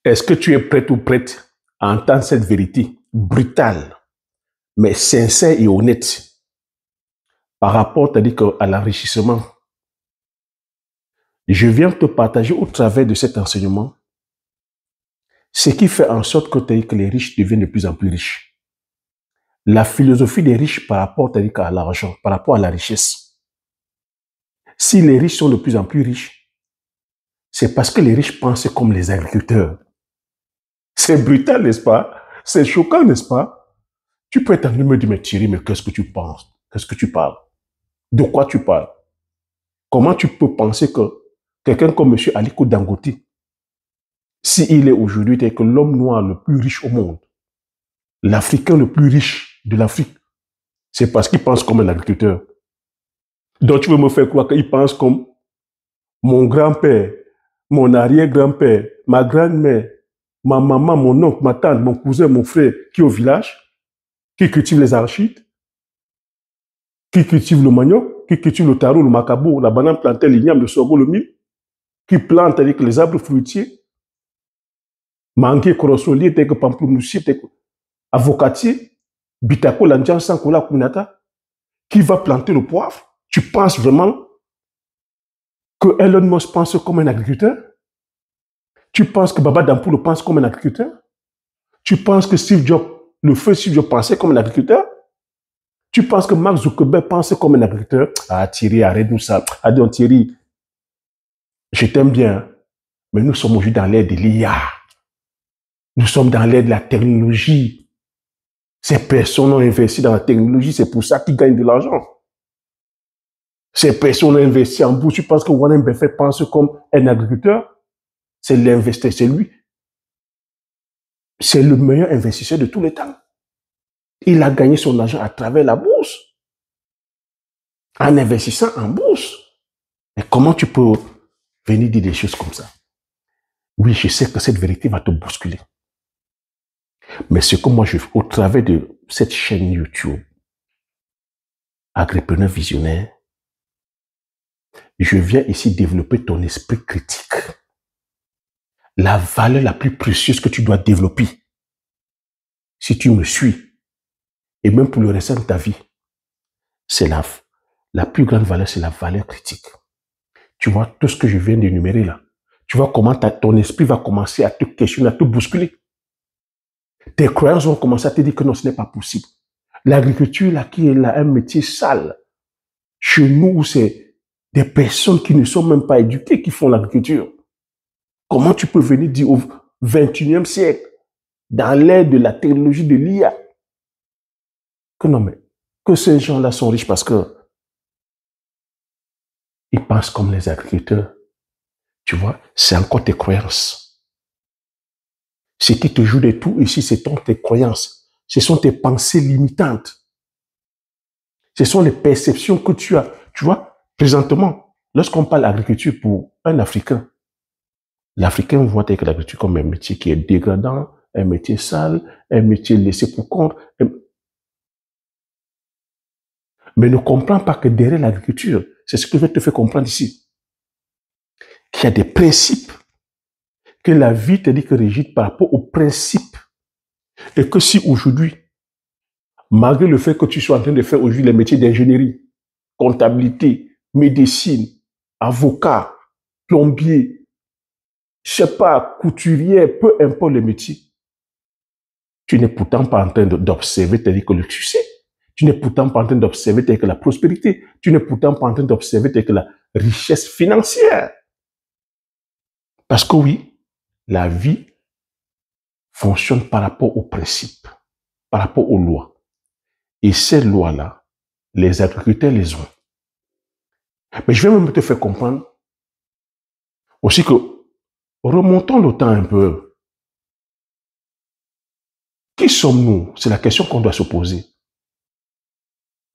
Est-ce que tu es prête ou prête à entendre cette vérité brutale, mais sincère et honnête par rapport, à l'enrichissement? Je viens te partager au travers de cet enseignement ce qui fait en sorte que les riches deviennent de plus en plus riches. La philosophie des riches par rapport à l'argent, par rapport à la richesse. Si les riches sont de plus en plus riches, c'est parce que les riches pensent comme les agriculteurs. C'est brutal, n'est-ce pas? C'est choquant, n'est-ce pas? Tu peux être en train de me dire, mais Thierry, mais qu'est-ce que tu penses? Qu'est-ce que tu parles? De quoi tu parles? Comment tu peux penser que quelqu'un comme M. Aliko Dangote, s'il est aujourd'hui l'homme noir le plus riche au monde, l'Africain le plus riche de l'Afrique, c'est parce qu'il pense comme un agriculteur. Donc tu veux me faire croire qu'il pense comme mon grand-père, mon arrière-grand-père, ma grand-mère, ma maman, mon oncle, ma tante, mon cousin, mon frère, qui est au village, qui cultive les arachides, qui cultive le manioc, qui cultive le taro, le macabo, la banane plantain, l'igname, le sorgho, le mil, qui plante avec les arbres fruitiers, manguier, corosolier, tel que pamplemoussier, tel que avocatier, bitako, landian, sankola, kunata, qui va planter le poivre. Tu penses vraiment que Elon Musk pense comme un agriculteur? Tu penses que Baba Dampoule pense comme un agriculteur? Tu penses que Steve Jobs, le feu Steve Jobs pensait comme un agriculteur? Tu penses que Mark Zuckerberg pensait comme un agriculteur? Ah Thierry, arrête-nous ça. Adieu Thierry, je t'aime bien, mais nous sommes aujourd'hui dans l'ère de l'IA. Nous sommes dans l'ère de la technologie. Ces personnes ont investi dans la technologie, c'est pour ça qu'ils gagnent de l'argent. Ces personnes ont investi en bourse. Tu penses que Warren Buffett pense comme un agriculteur? C'est l'investisseur, c'est lui. C'est le meilleur investisseur de tous les temps. Il a gagné son argent à travers la bourse. En investissant en bourse. Mais comment tu peux venir dire des choses comme ça? Oui, je sais que cette vérité va te bousculer. Mais ce que moi je fais au travers de cette chaîne YouTube, Agripreneur Visionnaire, je viens ici développer ton esprit critique. La valeur la plus précieuse que tu dois développer, si tu me suis, et même pour le restant de ta vie, c'est la plus grande valeur, c'est la valeur critique. Tu vois tout ce que je viens d'énumérer là. Tu vois comment ton esprit va commencer à te questionner, à te bousculer. Tes croyances vont commencer à te dire que non, ce n'est pas possible. L'agriculture, là, qui est là, un métier sale. Chez nous, c'est des personnes qui ne sont même pas éduquées qui font l'agriculture. Comment tu peux venir dire au XXIe siècle, dans l'ère de la technologie de l'IA, que non, mais que ces gens-là sont riches parce que ils pensent comme les agriculteurs. Tu vois, c'est encore tes croyances. Ce qui te joue des tours ici, c'est tes croyances. Ce sont tes pensées limitantes. Ce sont les perceptions que tu as. Tu vois, présentement, lorsqu'on parle d'agriculture pour un Africain, l'Africain voit l'agriculture comme un métier qui est dégradant, un métier sale, un métier laissé pour compte. Mais ne comprend pas que derrière l'agriculture, c'est ce que je te fais comprendre ici, qu'il y a des principes, que la vie te dit que régit par rapport aux principes. Et que si aujourd'hui, malgré le fait que tu sois en train de faire aujourd'hui les métiers d'ingénierie, comptabilité, médecine, avocat, plombier, je sais pas, couturier, peu importe le métier, tu n'es pourtant pas en train d'observer que le succès. Tu n'es pourtant pas en train d'observer que la prospérité. Tu n'es pourtant pas en train d'observer que la richesse financière. Parce que oui, la vie fonctionne par rapport aux principes, par rapport aux lois. Et ces lois-là, les agriculteurs les ont. Mais je vais même te faire comprendre aussi que, remontons le temps un peu. Qui sommes-nous? C'est la question qu'on doit se poser.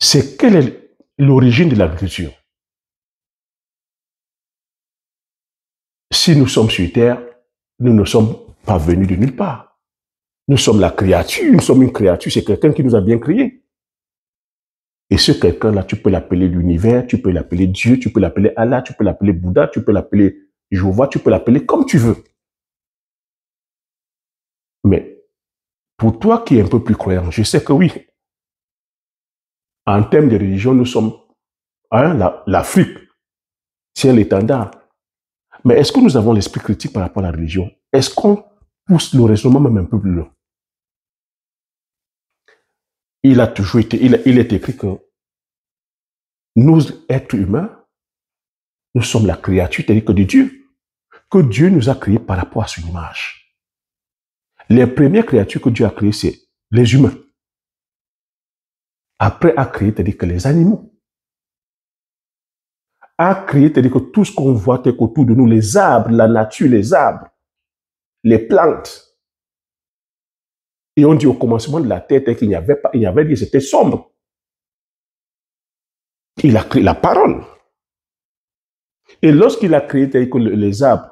C'est quelle est l'origine de l'agriculture? Si nous sommes sur Terre, nous ne sommes pas venus de nulle part. Nous sommes la créature, nous sommes une créature, c'est quelqu'un qui nous a bien créés. Et ce quelqu'un-là, tu peux l'appeler l'univers, tu peux l'appeler Dieu, tu peux l'appeler Allah, tu peux l'appeler Bouddha, tu peux l'appeler Jéhovah, tu peux l'appeler comme tu veux. Pour toi qui es un peu plus croyant, je sais que oui, en termes de religion, nous sommes, hein, l'Afrique tient l'étendard. Mais est-ce que nous avons l'esprit critique par rapport à la religion? Est-ce qu'on pousse le raisonnement même un peu plus loin? Il a toujours été, il est écrit que nous, êtres humains, nous sommes la créature, c'est-à-dire que de Dieu, que Dieu nous a créés par rapport à son image. Les premières créatures que Dieu a créées, c'est les humains. Après, a créé, c'est-à-dire que les animaux. A créé, c'est-à-dire que tout ce qu'on voit autour de nous, les arbres, la nature, les arbres, les plantes. Et on dit au commencement de la terre qu'il n'y avait pas, il y avait rien, c'était sombre. Il a créé la parole. Et lorsqu'il a créé les arbres,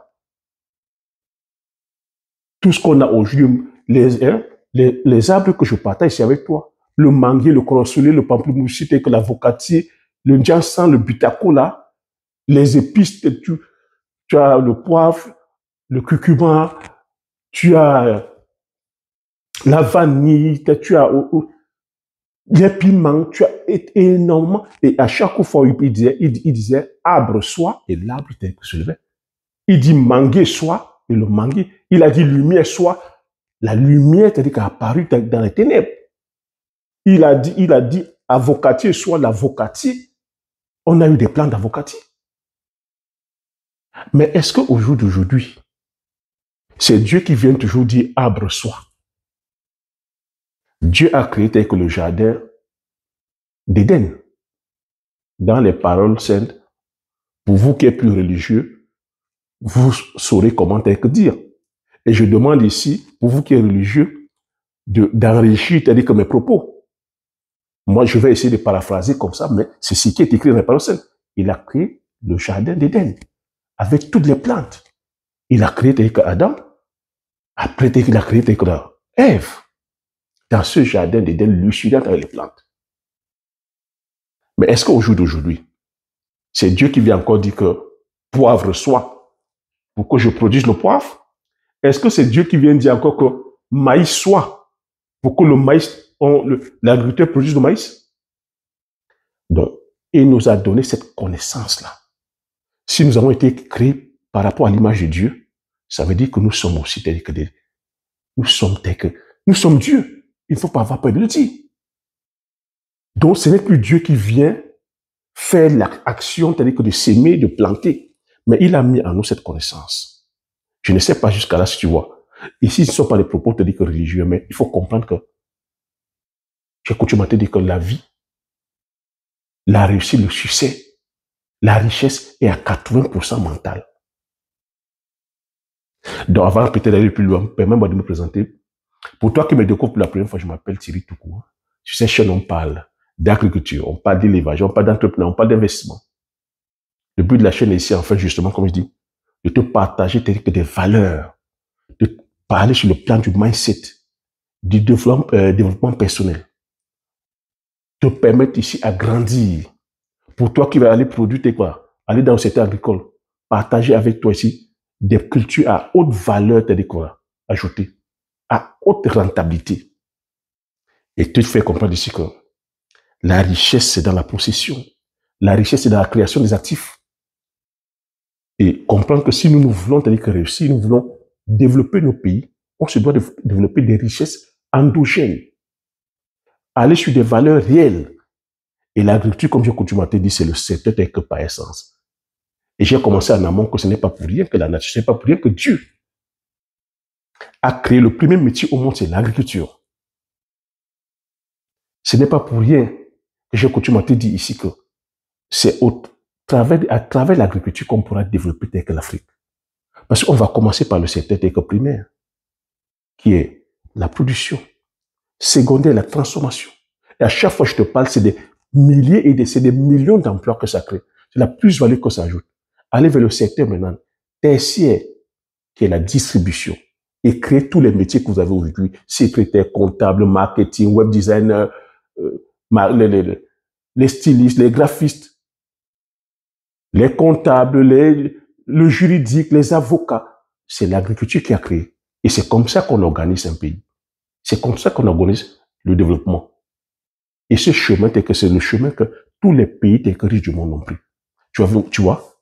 tout ce qu'on a aujourd'hui, les arbres que je partage ici avec toi, le manguier, le corosolier, le pamplemousse, l'avocatier, le jansan, le butacola, les épices, tu as le poivre, le curcuma, tu as la vanille, tu as les piments, tu as énormément. Et à chaque fois, il disait arbre soit, et l'arbre se levait. Il dit manguier soit, et le manguier. Il a dit lumière soit, la lumière, c'est-à-dire qu'elle a apparu dans les ténèbres. Il a dit avocatier soit, l'avocatier. On a eu des plans d'avocatier. Mais est-ce qu'au jour d'aujourd'hui, c'est Dieu qui vient toujours dire arbre soit? Dieu a créé tel que le jardin d'Éden. Dans les paroles saintes, pour vous qui êtes plus religieux, vous saurez comment dire. Et je demande ici, pour vous qui êtes religieux, d'enrichir, c'est-à-dire que mes propos. Moi, je vais essayer de paraphraser comme ça, mais c'est ce qui est écrit dans les paroles saintes. Il a créé le jardin d'Éden, avec toutes les plantes. Il a créé tel que Adam, après il a créé tel que Ève, dans ce jardin d'Éden luxuriant avec les plantes. Mais est-ce qu'au jour d'aujourd'hui, c'est Dieu qui vient encore dire que poivre soit pour que je produise le poivre? Est-ce que c'est Dieu qui vient dire encore que maïs soit pour que le maïs, l'agriculteur produise le maïs? Donc, il nous a donné cette connaissance-là. Si nous avons été créés par rapport à l'image de Dieu, ça veut dire que nous sommes aussi tels que nous sommes Dieu. Il ne faut pas avoir peur de le dire. Donc, ce n'est plus Dieu qui vient faire l'action, c'est-à-dire que de s'aimer, de planter. Mais il a mis en nous cette connaissance. Je ne sais pas jusqu'à là si tu vois. Ici, ce ne sont pas les propos religieux, mais il faut comprendre que j'ai coutume à te dire que la vie, la réussite, le succès, la richesse est à 80% mentale. Donc, avant peut-être d'aller plus loin, permets-moi de me présenter. Pour toi qui me découvre pour la première fois, je m'appelle Thierry Toukou. Tu sais, chez nous, on parle d'agriculture, on parle d'élevage, on parle d'entrepreneur, on parle d'investissement. Le but de la chaîne est ici, en fait, justement, comme je dis, de te partager des valeurs, de parler sur le plan du mindset, du développement personnel, te permettre ici à grandir. Pour toi qui vas aller produire aller dans le secteur agricole, partager avec toi ici des cultures à haute valeur ajoutée, à haute rentabilité. Et te faire comprendre ici que la richesse, c'est dans la possession. La richesse, c'est dans la création des actifs. Et comprendre que si nous voulons réussir, nous voulons développer nos pays, on se doit de développer des richesses endogènes. Aller sur des valeurs réelles. Et l'agriculture, comme j'ai coutume à te dire, c'est le secteur tel que par essence. Et j'ai commencé en amont que ce n'est pas pour rien que la nature, ce n'est pas pour rien que Dieu a créé le premier métier au monde, c'est l'agriculture. Ce n'est pas pour rien que j'ai coutume à te dire ici que c'est à travers l'agriculture qu'on pourra développer tel que l'Afrique. Parce qu'on va commencer par le secteur tel que primaire, qui est la production, secondaire, la transformation. Et à chaque fois que je te parle, c'est des milliers et c'est des millions d'emplois que ça crée. C'est la plus-value que ça ajoute. Aller vers le secteur maintenant tertiaire, qui est la distribution, et créer tous les métiers que vous avez aujourd'hui, secrétaire, comptable, marketing, web designer, les stylistes, les graphistes, les comptables, le juridique, les avocats. C'est l'agriculture qui a créé. Et c'est comme ça qu'on organise un pays. C'est comme ça qu'on organise le développement. Et ce chemin, c'est le chemin que tous les pays riches du monde ont pris. Tu vois,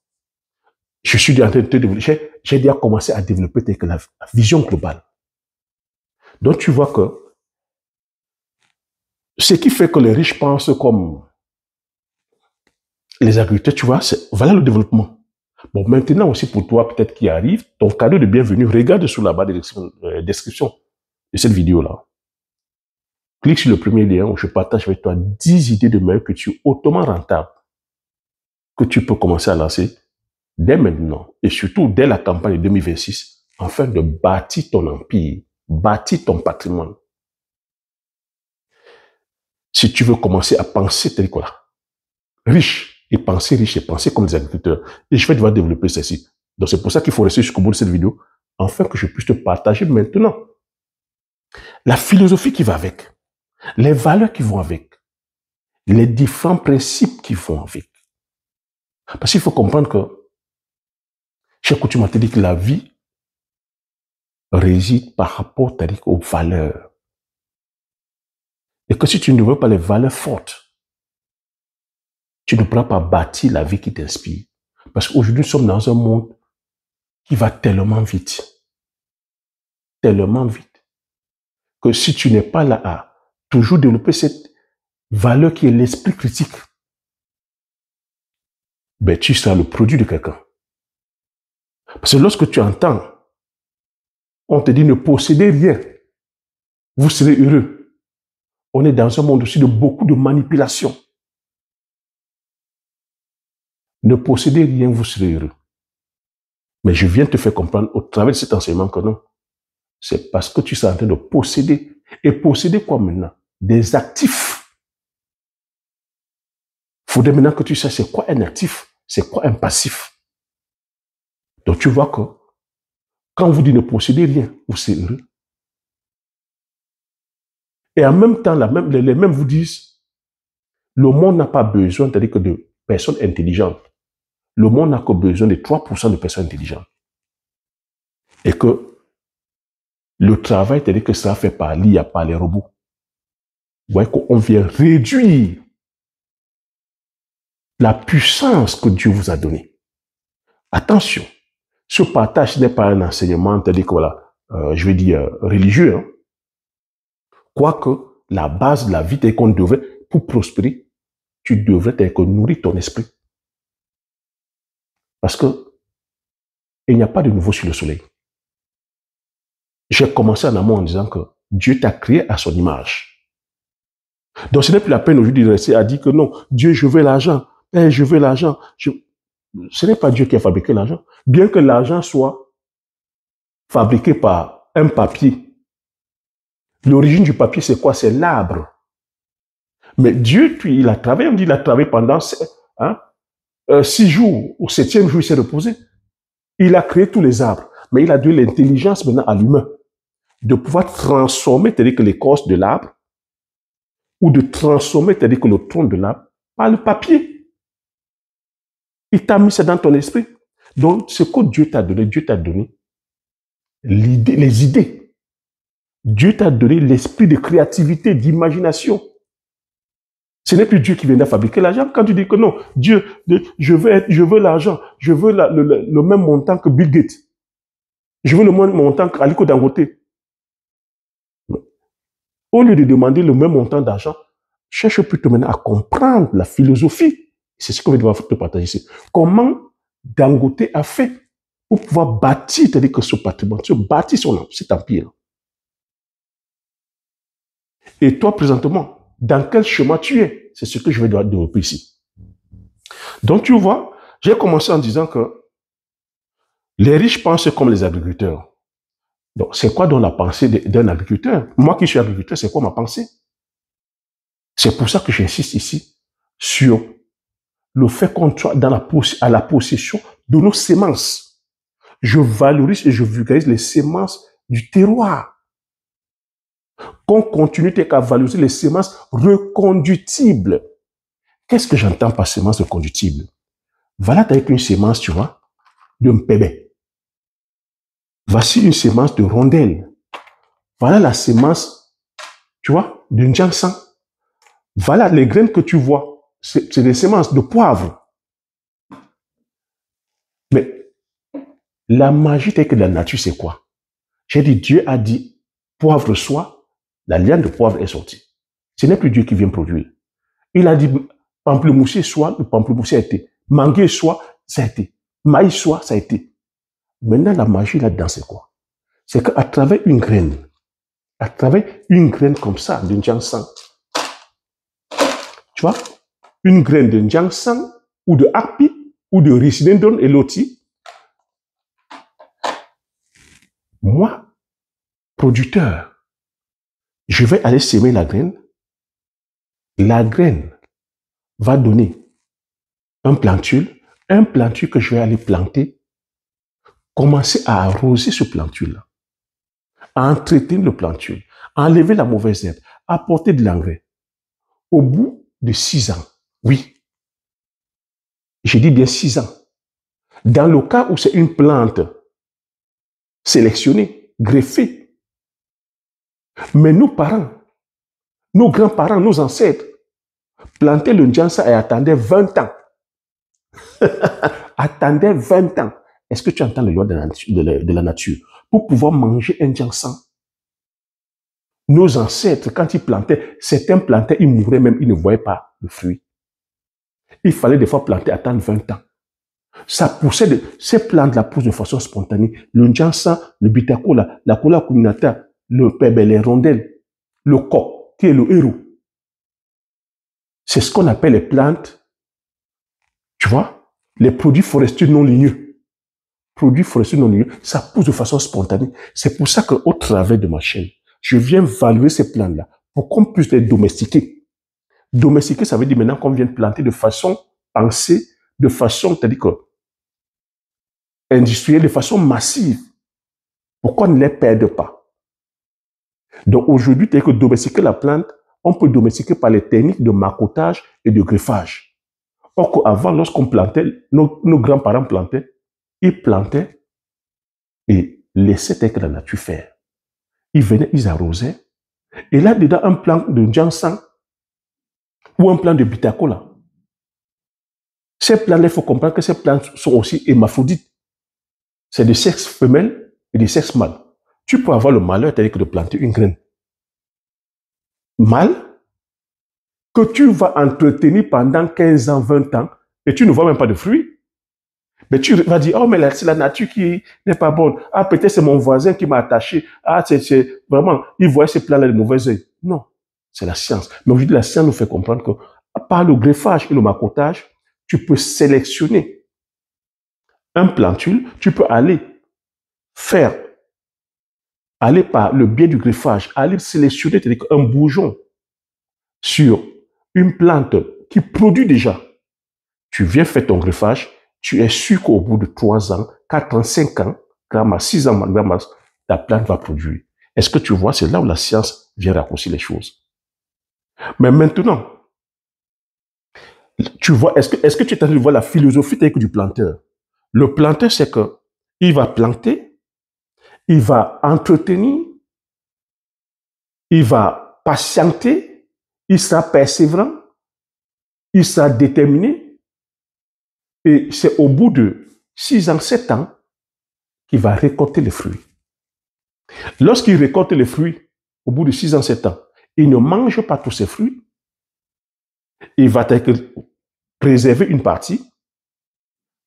je suis en train de te développer, j'ai déjà commencé à développer la vision globale. Donc tu vois que ce qui fait que les riches pensent comme les agriculteurs, tu vois, voilà le développement. Bon, maintenant aussi pour toi, peut-être qui arrive, ton cadeau de bienvenue, regarde sous la barre de description de cette vidéo-là. Clique sur le premier lien où je partage avec toi 10 idées de mail que tu es hautement rentable, que tu peux commencer à lancer dès maintenant et surtout dès la campagne 2026 afin de bâtir ton empire, bâtir ton patrimoine. Si tu veux commencer à penser tel que là, riche et penser comme les agriculteurs, et je vais devoir développer ceci. Donc c'est pour ça qu'il faut rester jusqu'au bout de cette vidéo afin que je puisse te partager maintenant la philosophie qui va avec, les valeurs qui vont avec, les différents principes qui vont avec. Parce qu'il faut comprendre que chaque coutume m'a dit que la vie réside par rapport aux valeurs. Et que si tu ne veux pas les valeurs fortes, tu ne pourras pas bâtir la vie qui t'inspire. Parce qu'aujourd'hui, nous sommes dans un monde qui va tellement vite, que si tu n'es pas là à toujours développer cette valeur qui est l'esprit critique, ben tu seras le produit de quelqu'un. Parce que lorsque tu entends, on te dit ne possédez rien, vous serez heureux. On est dans un monde aussi de beaucoup de manipulation. Ne possédez rien, vous serez heureux. Mais je viens te faire comprendre au travers de cet enseignement que non. C'est parce que tu es en train de posséder. Et posséder quoi maintenant? Des actifs. Il faudrait maintenant que tu saches c'est quoi un actif, c'est quoi un passif. Donc tu vois que quand on vous dit ne possédez rien, vous serez heureux. Et en même temps, les mêmes vous disent, le monde n'a pas besoin que de personnes intelligentes. Le monde n'a que besoin de 3% de personnes intelligentes. Et que le travail, c'est-à-dire que ça fait par l'IA, par les robots. Vous voyez qu'on vient réduire la puissance que Dieu vous a donnée. Attention, ce partage n'est pas un enseignement, c'est-à-dire que voilà, je vais dire religieux. Hein. Quoique la base de la vie, c'est qu'on devrait, pour prospérer, tu devrais nourrir ton esprit. Parce que il n'y a pas de nouveau sur le soleil. J'ai commencé en amont en disant que Dieu t'a créé à son image. Donc ce n'est plus la peine aujourd'hui de rester à dire que non, Dieu, je veux l'argent, je veux l'argent. Ce n'est pas Dieu qui a fabriqué l'argent. Bien que l'argent soit fabriqué par un papier. L'origine du papier, c'est quoi? C'est l'arbre. Mais Dieu, puis, il a travaillé, on dit, il a travaillé pendant 6 jours. Au 7e jour, il s'est reposé. Il a créé tous les arbres. Mais il a donné l'intelligence maintenant à l'humain de pouvoir transformer, c'est-à-dire que l'écorce de l'arbre, ou de transformer, c'est-à-dire que le tronc de l'arbre, par le papier. Il t'a mis ça dans ton esprit. Donc, ce que Dieu t'a donné les idées. Dieu t'a donné l'esprit de créativité, d'imagination. Ce n'est plus Dieu qui vient de fabriquer l'argent. Quand tu dis que non, Dieu, je veux l'argent, je veux le même montant que Bill Gates. Je veux le même montant qu'Aliko Dangote. Au lieu de demander le même montant d'argent, cherche plutôt maintenant à comprendre la philosophie. C'est ce que je vais devoir te partager ici. Comment Dangote a fait pour pouvoir bâtir, c'est-à-dire que ce patrimoine, bâtir cet empire. Et toi, présentement, dans quel chemin tu es? C'est ce que je vais devoir développer ici. Donc, tu vois, j'ai commencé en disant que les riches pensent comme les agriculteurs. Donc, c'est quoi dans la pensée d'un agriculteur? Moi qui suis agriculteur, c'est quoi ma pensée? C'est pour ça que j'insiste ici sur le fait qu'on soit à la possession de nos semences. Je valorise et je vulgarise les semences du terroir. Qu'on continue à valoriser les semences reconductibles. Qu'est-ce que j'entends par semences reconductibles? Voilà avec une semence, tu vois, de mpébé. Voici une semence de rondelle. Voilà la semence tu vois, d'une jansan. Voilà les graines que tu vois. C'est des semences de poivre. Mais la magie telle que la nature, c'est quoi? J'ai dit, Dieu a dit, poivre soit, la liane de poivre est sortie. Ce n'est plus Dieu qui vient produire. Il a dit, pamplemousse soit, le pamplemousse a été. Manguier soit, ça a été. Maïs soit, ça a été. Maintenant, la magie là-dedans, c'est quoi? C'est qu'à travers une graine comme ça, d'une jansan, tu vois, une graine de jansan ou de harpie ou de ricindone et loti, moi, producteur, je vais aller semer la graine va donner un plantule que je vais aller planter, commencer à arroser ce plantule-là, à entretenir le plantule, à enlever la mauvaise herbe, à apporter de l'engrais. Au bout de 6 ans, oui, je dis bien 6 ans, dans le cas où c'est une plante sélectionnée, greffée, mais nos parents, nos grands-parents, nos ancêtres, plantaient le Njansa et attendaient 20 ans. Attendaient 20 ans. Est-ce que tu entends le loi de la nature? Pour pouvoir manger un Njansa, nos ancêtres, quand ils plantaient, certains plantaient, ils mouraient même, ils ne voyaient pas le fruit. Il fallait des fois planter, attendre 20 ans. Ça poussait, ces plantes-là poussent de façon spontanée. Le Njansa, le Bitakola, la Kola Kuminata, le Pebe, les rondelles, le coq, qui est le héros. C'est ce qu'on appelle les plantes, tu vois, les produits forestiers non ligneux. Produits forestiers non ligneux, ça pousse de façon spontanée. C'est pour ça qu'au travers de ma chaîne, je viens valuer ces plantes-là pour qu'on puisse les domestiquer. Domestiquer, ça veut dire maintenant qu'on vient planter de façon pensée, de façon, c'est-à-dire que industrielle, de façon massive, pour qu'on ne les perde pas. Donc aujourd'hui, tel que domestiquer la plante, on peut domestiquer par les techniques de marcottage et de greffage. Or qu'avant, lorsqu'on plantait, nos grands-parents plantaient, ils plantaient et laissaient tel que la nature faire. Ils venaient, ils arrosaient. Et là, dedans, un plant de jansan ou un plant de bitakola. Ces plantes-là, il faut comprendre que ces plantes sont aussi hermaphrodites. C'est de sexe femelle et de sexe mâle. Tu peux avoir le malheur, c'est-à-dire que de planter une graine mâle que tu vas entretenir pendant 15 ans, 20 ans et tu ne vois même pas de fruits. Mais tu vas dire, oh, mais c'est la nature qui n'est pas bonne. Ah, peut-être c'est mon voisin qui m'a attaché. Ah, c'est vraiment, il voit ces plans-là de mauvais œil. Non, c'est la science. Mais aujourd'hui, la science nous fait comprendre que par le greffage et le marcottage, tu peux sélectionner un plantule, tu peux aller par le biais du greffage, aller sélectionner un bourgeon sur une plante qui produit déjà. Tu viens faire ton greffage, tu es sûr qu'au bout de 3 ans, 4 ans, 5 ans, 6 ans, ta plante va produire. Est-ce que tu vois, c'est là où la science vient raccourcir les choses. Mais maintenant, tu vois, est-ce que tu es en train de voir la philosophie du planteur? Le planteur, c'est que il va planter, il va entretenir, il va patienter, il sera persévérant, il sera déterminé, et c'est au bout de 6 ans, 7 ans, qu'il va récolter les fruits. Lorsqu'il récolte les fruits, au bout de 6 ans, 7 ans, il ne mange pas tous ces fruits, il va préserver une partie,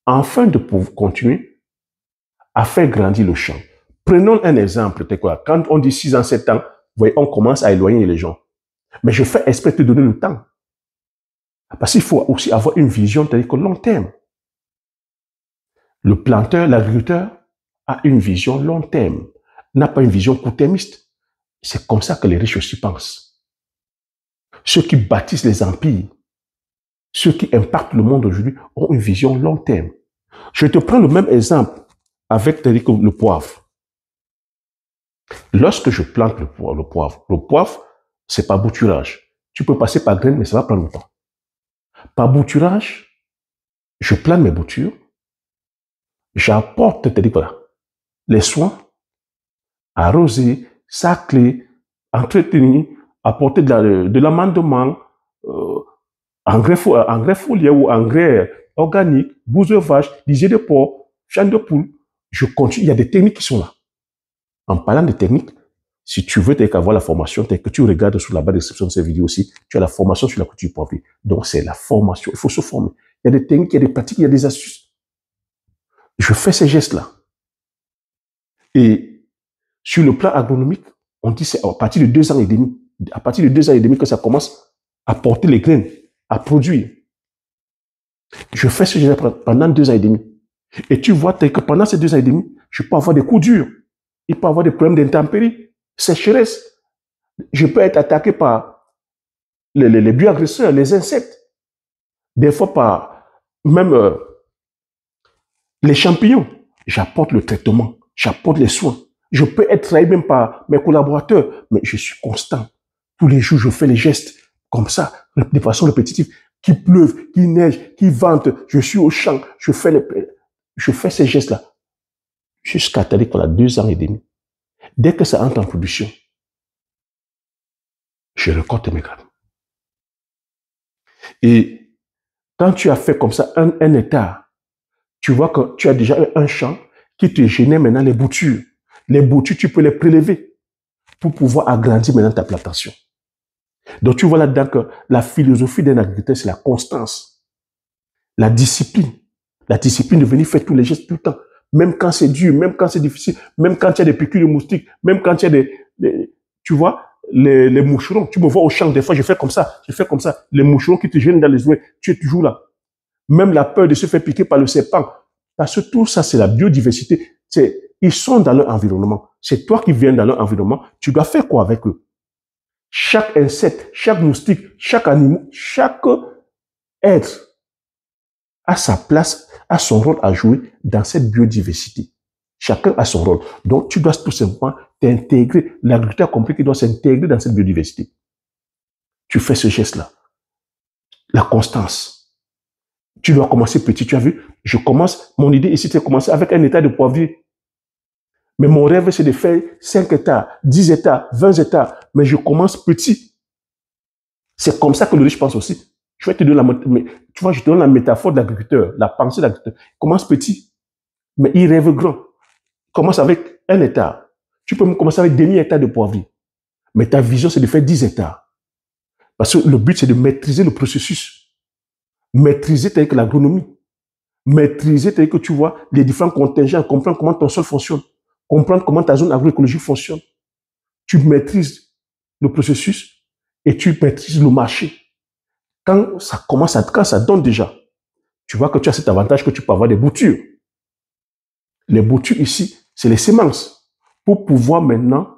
afin de pouvoir continuer à faire grandir le champ. Prenons un exemple, quand on dit 6 ans, 7 ans, vous voyez, on commence à éloigner les gens. Mais je fais exprès de te donner le temps. Parce qu'il faut aussi avoir une vision long terme. Le planteur, l'agriculteur a une vision long terme, n'a pas une vision court-termiste. C'est comme ça que les riches aussi pensent. Ceux qui bâtissent les empires, ceux qui impactent le monde aujourd'hui ont une vision long terme. Je te prends le même exemple avec le poivre. Lorsque je plante le poivre, c'est par bouturage. Tu peux passer par graine, mais ça va prendre le temps. Par bouturage, je plante mes boutures, j'apporte les soins, arroser, sacler, entretenir, apporter de l'amendement, engrais foliaire ou engrais organique, bouse de vache, lisier de porc, chaîne de poule. Je continue. Il y a des techniques qui sont là. En parlant de techniques, si tu veux avoir la formation, que tu regardes sur la barre de description de cette vidéo aussi, tu as la formation sur la culture poivrière. Donc, c'est la formation. Il faut se former. Il y a des techniques, il y a des pratiques, il y a des astuces. Je fais ces gestes-là. Et sur le plan agronomique, on dit c'est à partir de 2 ans et demi. À partir de 2 ans et demi que ça commence à porter les graines, à produire. Je fais ce geste pendant 2 ans et demi. Et tu vois que pendant ces 2 ans et demi, je peux avoir des coups durs. Il peut avoir des problèmes d'intempéries, sécheresse. Je peux être attaqué par les bioagresseurs, les insectes. Des fois par même les champignons. J'apporte le traitement, j'apporte les soins. Je peux être trahi même par mes collaborateurs, mais je suis constant. Tous les jours, je fais les gestes comme ça, de façon répétitive. Qu'il pleuve, qu'il neige, qu'il vente, je suis au champ, je fais ces gestes-là. Jusqu'à tel qu'on a 2 ans et demi. Dès que ça entre en production, je récolte mes graines. Et quand tu as fait comme ça un hectare, tu vois que tu as déjà un champ qui te génère maintenant les boutures. Les boutures, tu peux les prélever pour pouvoir agrandir maintenant ta plantation. Donc tu vois là-dedans que la philosophie d'un agriculteur, c'est la constance, la discipline. La discipline de venir faire tous les gestes tout le temps. Même quand c'est dur, même quand c'est difficile, même quand il y a des piqûres de moustiques, même quand il y a tu vois, les moucherons. Tu me vois au champ, des fois, je fais comme ça. Les moucherons qui te gênent dans les oreilles, tu es toujours là. Même la peur de se faire piquer par le serpent. Parce que tout ça, c'est la biodiversité. Ils sont dans leur environnement. C'est toi qui viens dans leur environnement. Tu dois faire quoi avec eux? Chaque insecte, chaque moustique, chaque animal, chaque être a sa place, a son rôle à jouer dans cette biodiversité. Chacun a son rôle. Donc, tu dois tout simplement t'intégrer. L'agriculteur a compris qu'il doit s'intégrer dans cette biodiversité. Tu fais ce geste-là. La constance. Tu dois commencer petit. Tu as vu, mon idée ici, c'est de commencer avec un hectare de poivrier. Mais mon rêve, c'est de faire 5 hectares, 10 hectares, 20 hectares. Mais je commence petit. C'est comme ça que le riche pense aussi. Je vais te donner tu vois, je te donne la métaphore de l'agriculteur, la pensée de l'agriculteur. Commence petit, mais il rêve grand. Commence avec 1 hectare. Tu peux commencer avec demi-hectare de poivrier. Mais ta vision, c'est de faire 10 hectares. Parce que le but, c'est de maîtriser le processus. Maîtriser tel que l'agronomie. Maîtriser tel que tu vois les différents contingents, comprendre comment ton sol fonctionne. Comprendre comment ta zone agroécologique fonctionne. Tu maîtrises le processus et tu maîtrises le marché. Quand ça donne déjà, tu vois que tu as cet avantage que tu peux avoir des boutures. Les boutures ici, c'est les semences. Pour pouvoir maintenant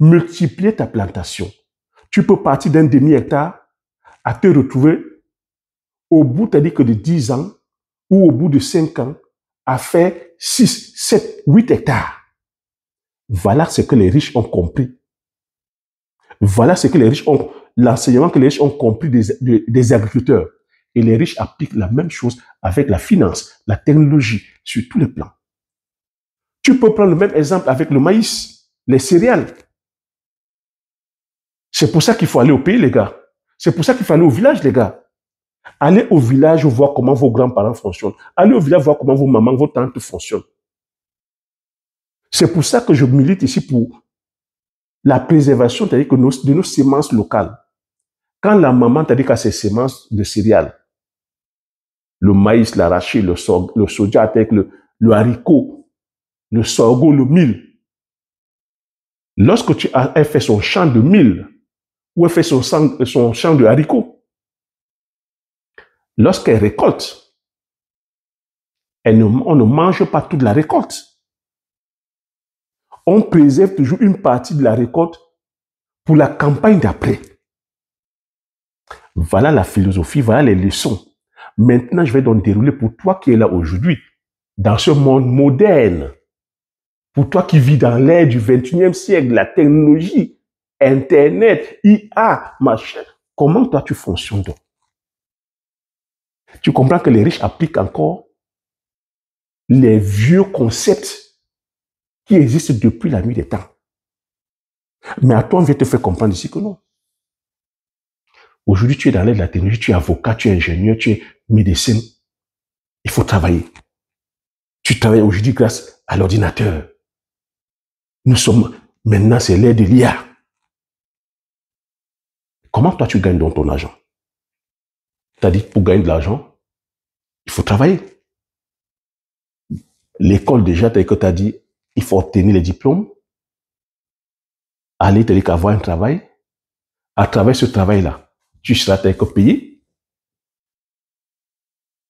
multiplier ta plantation. Tu peux partir d'un demi-hectare à te retrouver au bout, c'est-à-dire que de 10 ans ou au bout de 5 ans, à faire 6, 7, 8 hectares. Voilà ce que les riches ont compris. Voilà ce que les riches ont, l'enseignement que les riches ont compris des agriculteurs. Et les riches appliquent la même chose avec la finance, la technologie, sur tous les plans. Tu peux prendre le même exemple avec le maïs, les céréales. C'est pour ça qu'il faut aller au pays, les gars. C'est pour ça qu'il faut aller au village, les gars. Allez au village voir comment vos grands-parents fonctionnent. Allez au village voir comment vos mamans, vos tantes fonctionnent. C'est pour ça que je milite ici pour la préservation, c'est-à-dire que de nos semences locales. Quand la maman t'a dit qu'à ses semences de céréales, le maïs, l'arachide, le soja avec le haricot, le sorgho, le mil. Lorsque elle fait son champ de mil, ou elle fait son champ de haricots, lorsqu'elle récolte, on ne mange pas toute la récolte. On préserve toujours une partie de la récolte pour la campagne d'après. Voilà la philosophie, voilà les leçons. Maintenant, je vais donc dérouler pour toi qui es là aujourd'hui, dans ce monde moderne, pour toi qui vis dans l'ère du 21e siècle, la technologie, Internet, IA, machin. Comment toi tu fonctionnes donc? Tu comprends que les riches appliquent encore les vieux concepts qui existent depuis la nuit des temps. Mais à toi, on vient te faire comprendre ici que non. Aujourd'hui, tu es dans l'aide de la technologie, tu es avocat, tu es ingénieur, tu es médecin. Il faut travailler. Tu travailles aujourd'hui grâce à l'ordinateur. Nous sommes, maintenant, c'est l'ère de l'IA. Comment toi, tu gagnes dans ton argent? Tu as dit, pour gagner de l'argent, il faut travailler. L'école, déjà, que tu as dit, il faut obtenir les diplômes, aller avoir un travail. À travers ce travail-là, tu seras payé.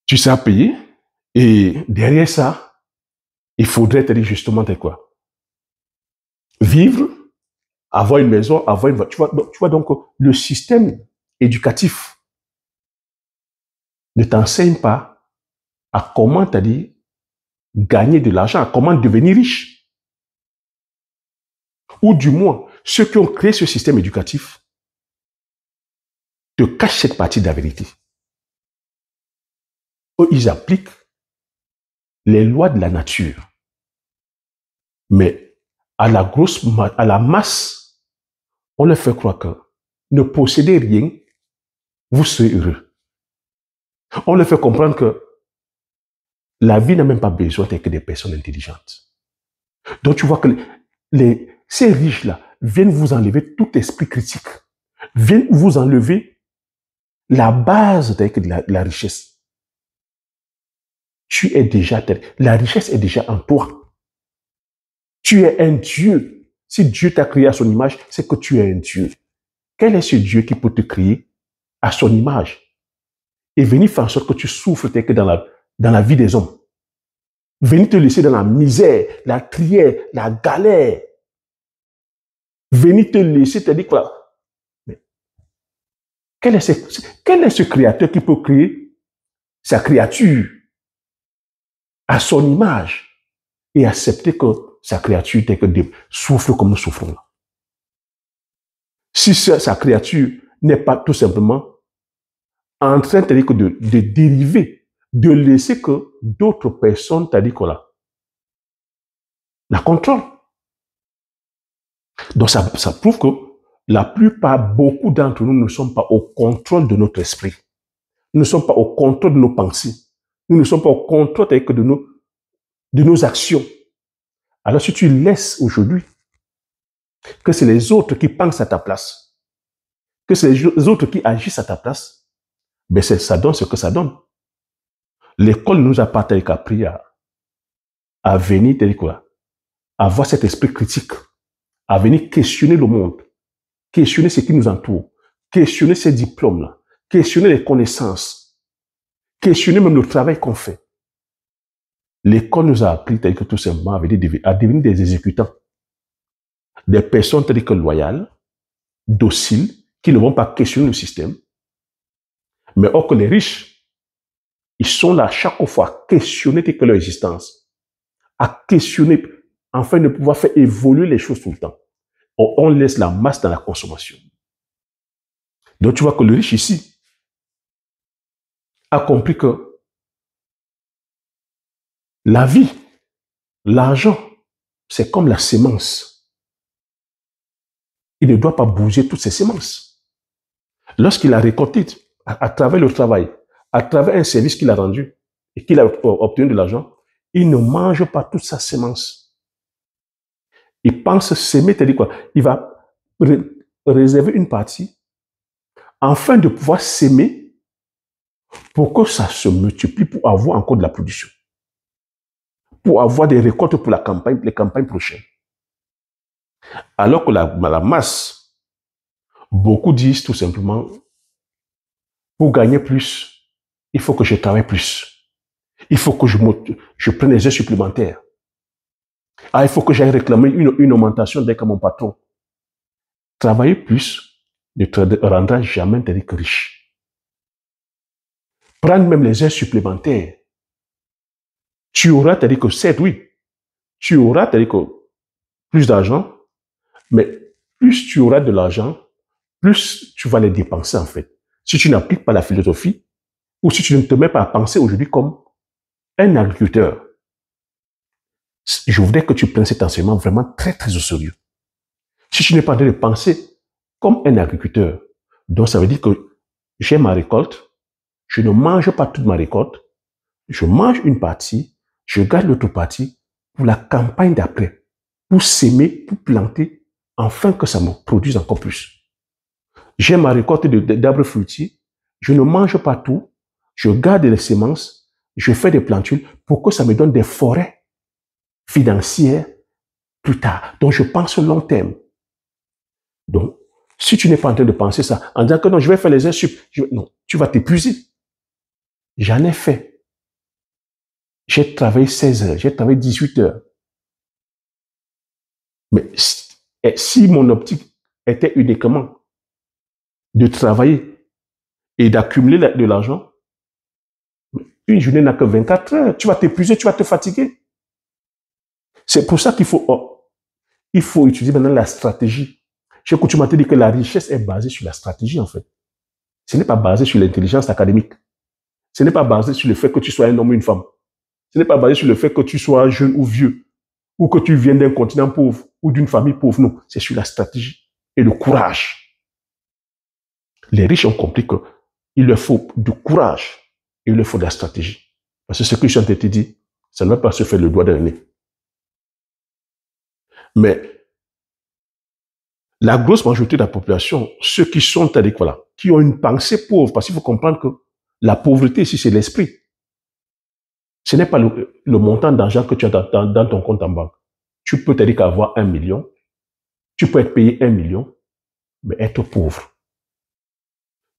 Tu seras payé. Et derrière ça, il faudrait justement quoi? Vivre, avoir une maison, avoir une voiture. Tu vois donc, le système éducatif ne t'enseigne pas à comment, t'as dit, gagner de l'argent, à comment devenir riche. Ou du moins, ceux qui ont créé ce système éducatif te cachent cette partie de la vérité. Eux, ils appliquent les lois de la nature. Mais à la masse, on leur fait croire que ne possédez rien, vous serez heureux. On leur fait comprendre que la vie n'a même pas besoin que des personnes intelligentes. Donc tu vois que ces riches-là viennent vous enlever tout esprit critique, viennent vous enlever la base de la richesse. Tu es déjà, la richesse est déjà en toi. Tu es un Dieu. Si Dieu t'a créé à son image, c'est que tu es un Dieu. Quel est ce Dieu qui peut te créer à son image et venir faire en sorte que tu souffres dans la vie des hommes? Venir te laisser dans la misère, la trière, la galère. Venir te laisser te dire quoi? Mais quel est ce créateur qui peut créer sa créature à son image et accepter que sa créature souffre comme nous souffrons? Si sa créature n'est pas tout simplement en train de dériver, de laisser que d'autres personnes, la contrôlent. Donc ça prouve que la plupart, beaucoup d'entre nous ne sommes pas au contrôle de notre esprit. Nous ne sommes pas au contrôle de nos pensées. Nous ne sommes pas au contrôle de nos actions. Alors si tu laisses aujourd'hui que c'est les autres qui pensent à ta place, que c'est les autres qui agissent à ta place, ben ça donne ce que ça donne. L'école nous a pas appris à venir, avoir cet esprit critique, à venir questionner le monde, questionner ce qui nous entoure, questionner ces diplômes-là, questionner les connaissances, questionner même le travail qu'on fait. L'école nous a appris tout simplement à devenir des exécutants, des personnes loyales, dociles, qui ne vont pas questionner le système. Mais or que les riches, ils sont là chaque fois à questionner leur existence, à questionner, afin de pouvoir faire évoluer les choses tout le temps. On laisse la masse dans la consommation. Donc tu vois que le riche ici a compris que la vie, l'argent, c'est comme la sémence. Il ne doit pas bouger toutes ces sémences. Lorsqu'il a récolté à travers le travail, à travers un service qu'il a rendu et qu'il a obtenu de l'argent, il ne mange pas toute sa sémence. Il pense s'aimer, c'est-à-dire quoi? Il va réserver une partie afin de pouvoir s'aimer pour que ça se multiplie, pour avoir encore de la production, pour avoir des récoltes pour les campagnes prochaines. Alors que la masse, beaucoup disent tout simplement, pour gagner plus, il faut que je travaille plus. Il faut que je prenne des heures supplémentaires. Ah, il faut que j'aille réclamer une augmentation dès que mon patron. Travailler plus ne te rendra jamais riche. Prendre même les heures supplémentaires. Tu auras, que certes, oui, tu auras, que plus d'argent, mais plus tu auras de l'argent, plus tu vas les dépenser en fait. Si tu n'appliques pas la philosophie, ou si tu ne te mets pas à penser aujourd'hui comme un agriculteur, je voudrais que tu prennes cet enseignement vraiment très, très au sérieux. Si tu n'es pas en train de penser comme un agriculteur, donc ça veut dire que j'ai ma récolte, je ne mange pas toute ma récolte, je mange une partie, je garde l'autre partie pour la campagne d'après, pour s'aimer, pour planter, afin que ça me produise encore plus. J'ai ma récolte d'arbres fruitiers, je ne mange pas tout, je garde les semences, je fais des plantules pour que ça me donne des forêts financières plus tard. Donc, je pense au long terme. Donc, si tu n'es pas en train de penser ça, en disant que non, je vais faire les heures sup, non, tu vas t'épuiser. J'en ai fait. J'ai travaillé 16 heures, j'ai travaillé 18 heures. Mais si mon optique était uniquement de travailler et d'accumuler de l'argent, une journée n'a que 24 heures. Tu vas t'épuiser, tu vas te fatiguer. C'est pour ça il faut utiliser maintenant la stratégie. J'ai coutume te dire que la richesse est basée sur la stratégie, en fait. Ce n'est pas basé sur l'intelligence académique. Ce n'est pas basé sur le fait que tu sois un homme ou une femme. Ce n'est pas basé sur le fait que tu sois jeune ou vieux, ou que tu viennes d'un continent pauvre, ou d'une famille pauvre. Non, c'est sur la stratégie et le courage. Les riches ont compris qu'il leur faut du courage et il leur faut de la stratégie. Parce que ce que je suis en train de te dire, ça ne va pas se faire le doigt d'un nez. Mais la grosse majorité de la population, ceux qui sont, voilà, qui ont une pensée pauvre, parce qu'il faut comprendre que la pauvreté ici, c'est l'esprit. Ce n'est pas le montant d'argent que tu as dans ton compte en banque. Tu peux t'aider qu'à avoir 1 million, tu peux être payé 1 million, mais être pauvre.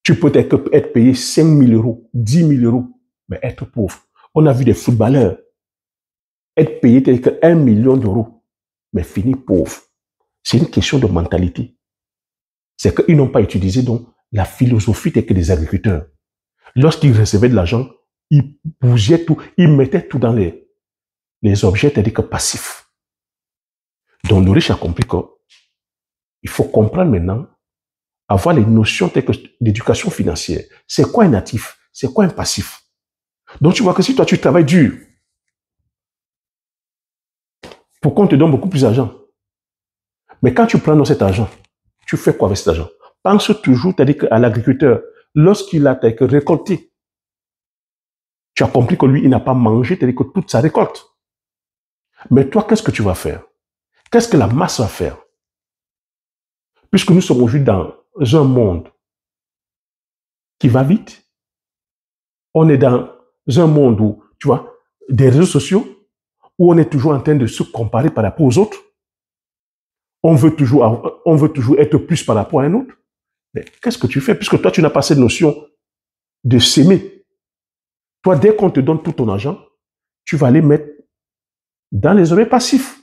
Tu peux être payé 5 000 euros, 10 000 euros, mais être pauvre. On a vu des footballeurs être payés que 1 million d'euros, mais finir pauvre. C'est une question de mentalité. C'est qu'ils n'ont pas utilisé donc la philosophie telle que des agriculteurs. Lorsqu'ils recevaient de l'argent, ils bougeaient tout, ils mettaient tout dans les objets tels que passifs. Donc le riche a compris qu'il faut comprendre maintenant, avoir les notions telles que d'éducation financière. C'est quoi un actif? C'est quoi un passif? Donc tu vois que si toi tu travailles dur, pour qu'on te donne beaucoup plus d'argent, mais quand tu prends dans cet argent, tu fais quoi avec cet argent? Pense toujours, c'est-à-dire à l'agriculteur, lorsqu'il a récolté, tu as compris que lui, il n'a pas mangé, c'est-à-dire que toute sa récolte. Mais toi, qu'est-ce que tu vas faire? Qu'est-ce que la masse va faire? Puisque nous sommes aujourd'hui dans un monde qui va vite, on est dans un monde où, tu vois, des réseaux sociaux, où on est toujours en train de se comparer par rapport aux autres. On veut toujours être plus par rapport à un autre. Mais qu'est-ce que tu fais? Puisque toi, tu n'as pas cette notion de s'aimer. Toi, dès qu'on te donne tout ton argent, tu vas aller mettre dans les objets passifs.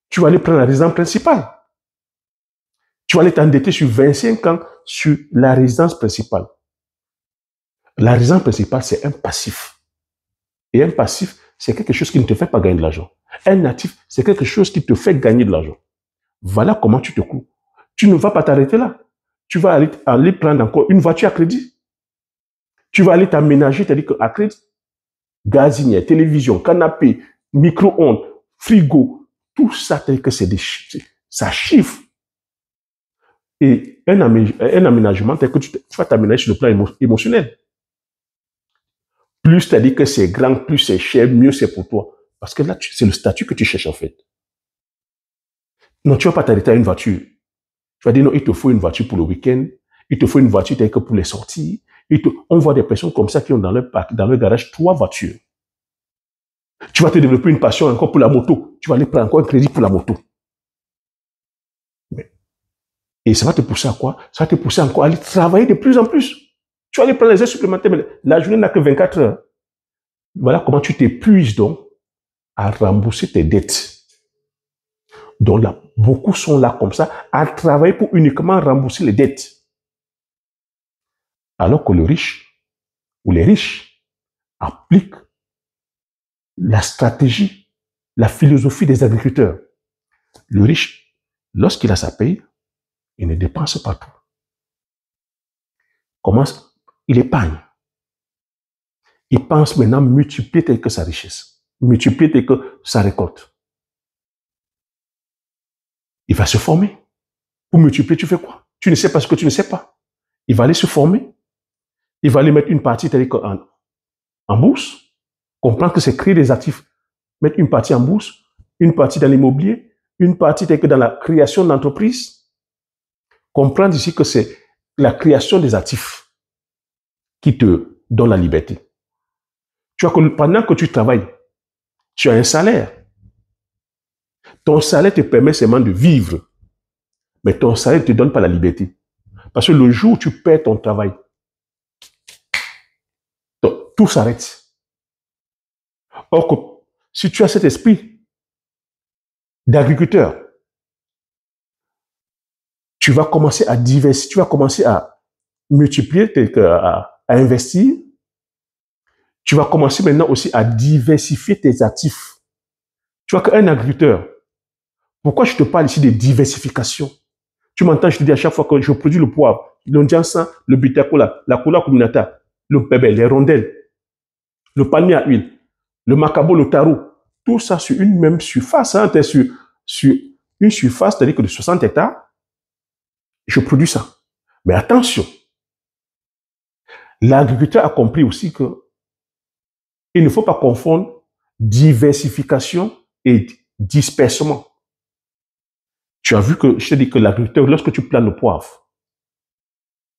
Tu vas aller prendre la résidence principale. Tu vas aller t'endetter sur 25 ans sur la résidence principale. La résidence principale, c'est un passif. Et un passif, c'est quelque chose qui ne te fait pas gagner de l'argent. Un actif, c'est quelque chose qui te fait gagner de l'argent. Voilà comment tu te cours. Tu ne vas pas t'arrêter là. Tu vas aller prendre encore une voiture à crédit. Tu vas aller t'aménager, c'est-à-dire qu'à crédit, gazinière, télévision, canapé, micro-ondes, frigo, tout ça, c'est que ça chiffre. Et un aménagement, c'est que tu vas t'aménager sur le plan émotionnel. Plus c'est-à-dire que c'est grand, plus c'est cher, mieux c'est pour toi. Parce que là, c'est le statut que tu cherches en fait. Non, tu ne vas pas t'arrêter à une voiture. Tu vas dire non, il te faut une voiture pour le week-end, il te faut une voiture telle que pour les sorties. On voit des personnes comme ça qui ont dans leur garage 3 voitures. Tu vas te développer une passion encore pour la moto. Tu vas aller prendre encore un crédit pour la moto. Et ça va te pousser à quoi? Ça va te pousser encore à aller travailler de plus en plus. Tu vas aller prendre les heures supplémentaires, mais la journée n'a que 24 heures. Voilà comment tu t'épuises donc à rembourser tes dettes. Donc là, beaucoup sont là comme ça, à travailler pour uniquement rembourser les dettes. Alors que le riche, ou les riches, appliquent la stratégie, la philosophie des agriculteurs. Le riche, lorsqu'il a sa paye, il ne dépense pas tout. Il épargne. Il pense maintenant multiplier tel que sa richesse, multiplier tel que sa récolte. Il va se former. Pour multiplier, tu fais quoi? Tu ne sais pas ce que tu ne sais pas. Il va aller se former. Il va aller mettre une partie, c'est-à-dire en bourse, comprendre que c'est créer des actifs, mettre une partie en bourse, une partie dans l'immobilier, une partie c'est-à-dire que dans la création d'entreprise. Comprendre ici que c'est la création des actifs qui te donne la liberté. Tu vois que pendant que tu travailles, tu as un salaire. Ton salaire te permet seulement de vivre, mais ton salaire ne te donne pas la liberté. Parce que le jour où tu perds ton travail, tout s'arrête. Or, que, si tu as cet esprit d'agriculteur, tu vas commencer à diversifier, tu vas commencer à multiplier, à investir. Tu vas commencer maintenant aussi à diversifier tes actifs. Tu vois qu'un agriculteur, pourquoi je te parle ici de diversification? Tu m'entends, je te dis à chaque fois que je produis le poivre, l'ondiansan, le bitacola, la cola communata, le pébé, les rondelles, le palmier à huile, le macabo, le taro, tout ça sur une même surface, hein, sur une surface, c'est-à-dire que de 60 hectares, je produis ça. Mais attention, l'agriculteur a compris aussi que il ne faut pas confondre diversification et dispersement. Tu as vu que je t'ai dit que l'agriculteur, lorsque tu plantes le poivre,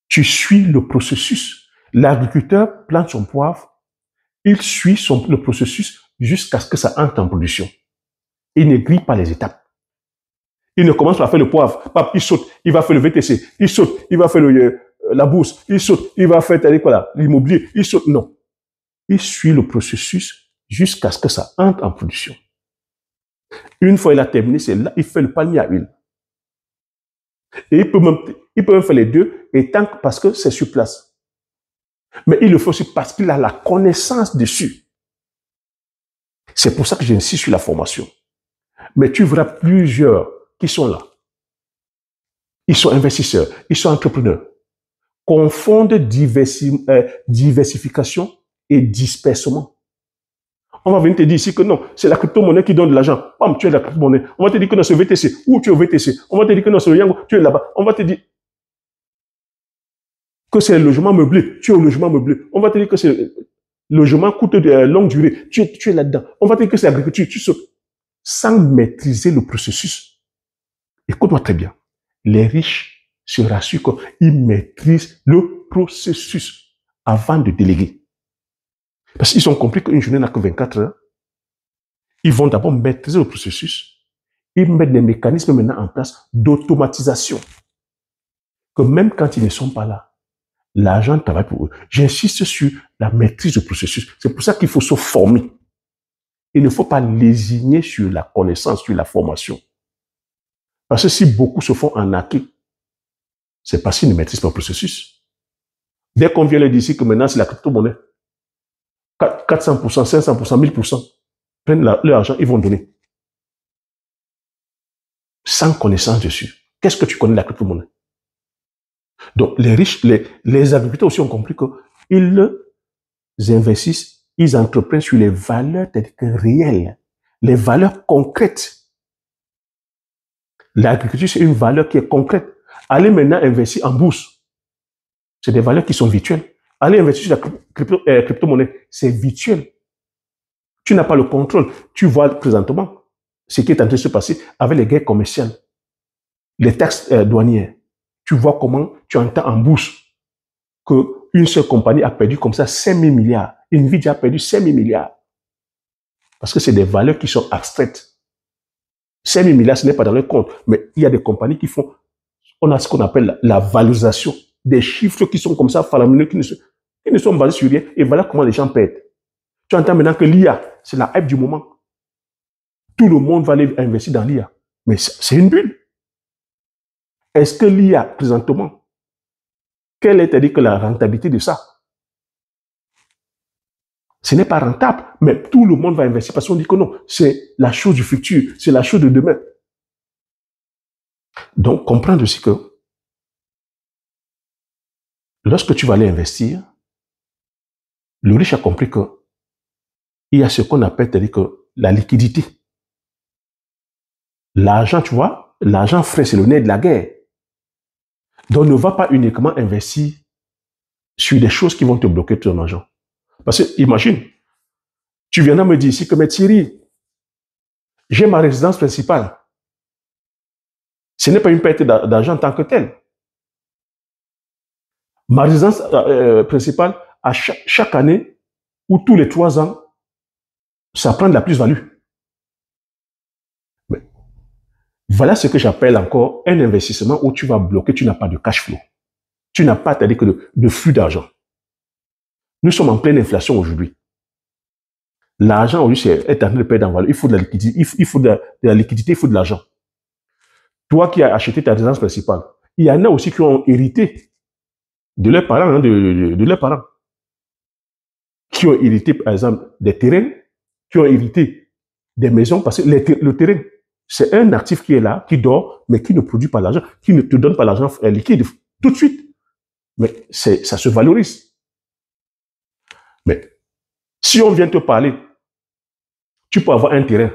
tu suis le processus. L'agriculteur plante son poivre, il suit le processus jusqu'à ce que ça entre en production. Il ne grille pas les étapes. Il ne commence pas à faire le poivre, il saute, il va faire le VTC, il saute, il va faire la bourse, il saute, il va faire l'immobilier, il saute. Non. Il suit le processus jusqu'à ce que ça entre en production. Une fois il a terminé, c'est là, il fait le palmier à huile. Et il peut même faire les deux, parce que c'est sur place. Mais il le fait aussi parce qu'il a la connaissance dessus. C'est pour ça que j'insiste sur la formation. Mais tu verras plusieurs qui sont là. Ils sont investisseurs, ils sont entrepreneurs. Confondent diversification et dispersement. On va venir te dire ici que non, c'est la crypto-monnaie qui donne de l'argent. Bam, tu es la crypto-monnaie. On va te dire que non, c'est VTC. Ou tu es au VTC. On va te dire que non, c'est le Yango. Tu es là-bas. On va te dire que c'est le logement meublé. Tu es au logement meublé. On va te dire que c'est le logement coûte de longue durée. Tu es là-dedans. On va te dire que c'est l'agriculture. Tu sautes. Sans maîtriser le processus. Écoute-moi très bien. Les riches se rassurent qu'ils maîtrisent le processus avant de déléguer. Parce qu'ils ont compris qu'une journée n'a que 24 heures. Ils vont d'abord maîtriser le processus. Ils mettent des mécanismes maintenant en place d'automatisation. Que même quand ils ne sont pas là, l'argent travaille pour eux. J'insiste sur la maîtrise du processus. C'est pour ça qu'il faut se former. Il ne faut pas lésigner sur la connaissance, sur la formation. Parce que si beaucoup se font arnaquer, c'est parce qu'ils ne maîtrisent pas le processus. Dès qu'on vient leur dire ici que maintenant c'est la crypto-monnaie, 400%, 500%, 1000%, prennent leur argent, ils vont donner. Sans connaissance dessus. Qu'est-ce que tu connais de la crypto-monnaie? Donc, les riches, les agriculteurs aussi ont compris qu'ils investissent, ils entreprennent sur les valeurs réelles, les valeurs concrètes. L'agriculture, c'est une valeur qui est concrète. Allez maintenant investir en bourse. C'est des valeurs qui sont virtuelles. Allez investir sur la crypto-monnaie, c'est virtuel. Tu n'as pas le contrôle. Tu vois présentement ce qui est en train de se passer avec les guerres commerciales, les taxes douanières. Tu vois comment tu entends en bourse qu'une seule compagnie a perdu comme ça 5 000 milliards. Nvidia a perdu 5 000 milliards. Parce que c'est des valeurs qui sont abstraites. 5 000 milliards, ce n'est pas dans le compte. Mais il y a des compagnies qui font, on a ce qu'on appelle la valorisation. Des chiffres qui sont comme ça, faramineux, qui ne sont basés sur rien. Et voilà comment les gens perdent. Tu entends maintenant que l'IA, c'est la hype du moment. Tout le monde va aller investir dans l'IA. Mais c'est une bulle. Est-ce que l'IA, présentement, quelle est la rentabilité de ça? Ce n'est pas rentable, mais tout le monde va investir parce qu'on dit que non, c'est la chose du futur, c'est la chose de demain. Donc, comprendre aussi que lorsque tu vas aller investir, le riche a compris que il y a ce qu'on appelle la liquidité. L'argent, tu vois, l'argent frais, c'est le nerf de la guerre. Donc, ne va pas uniquement investir sur des choses qui vont te bloquer ton argent. Parce que, imagine, tu viendras me dire ici que, mais Thierry, j'ai ma résidence principale. Ce n'est pas une perte d'argent en tant que telle. Ma résidence principale, à chaque année, ou tous les 3 ans, ça prend de la plus-value. Mais voilà ce que j'appelle encore un investissement où tu vas bloquer, tu n'as pas de cash flow. Tu n'as pas, c'est-à-dire que de flux d'argent. Nous sommes en pleine inflation aujourd'hui. L'argent, aujourd'hui, est en train de perdre en valeur. Il faut de la liquidité, il faut de la liquidité, il faut de l'argent. Toi qui as acheté ta résidence principale, il y en a aussi qui ont hérité de leurs parents, de leurs parents. Qui ont hérité, par exemple, des terrains, qui ont hérité des maisons, parce que le terrain, c'est un actif qui est là, qui dort, mais qui ne produit pas l'argent, qui ne te donne pas l'argent liquide tout de suite. Mais ça se valorise. Mais si on vient te parler, tu peux avoir un terrain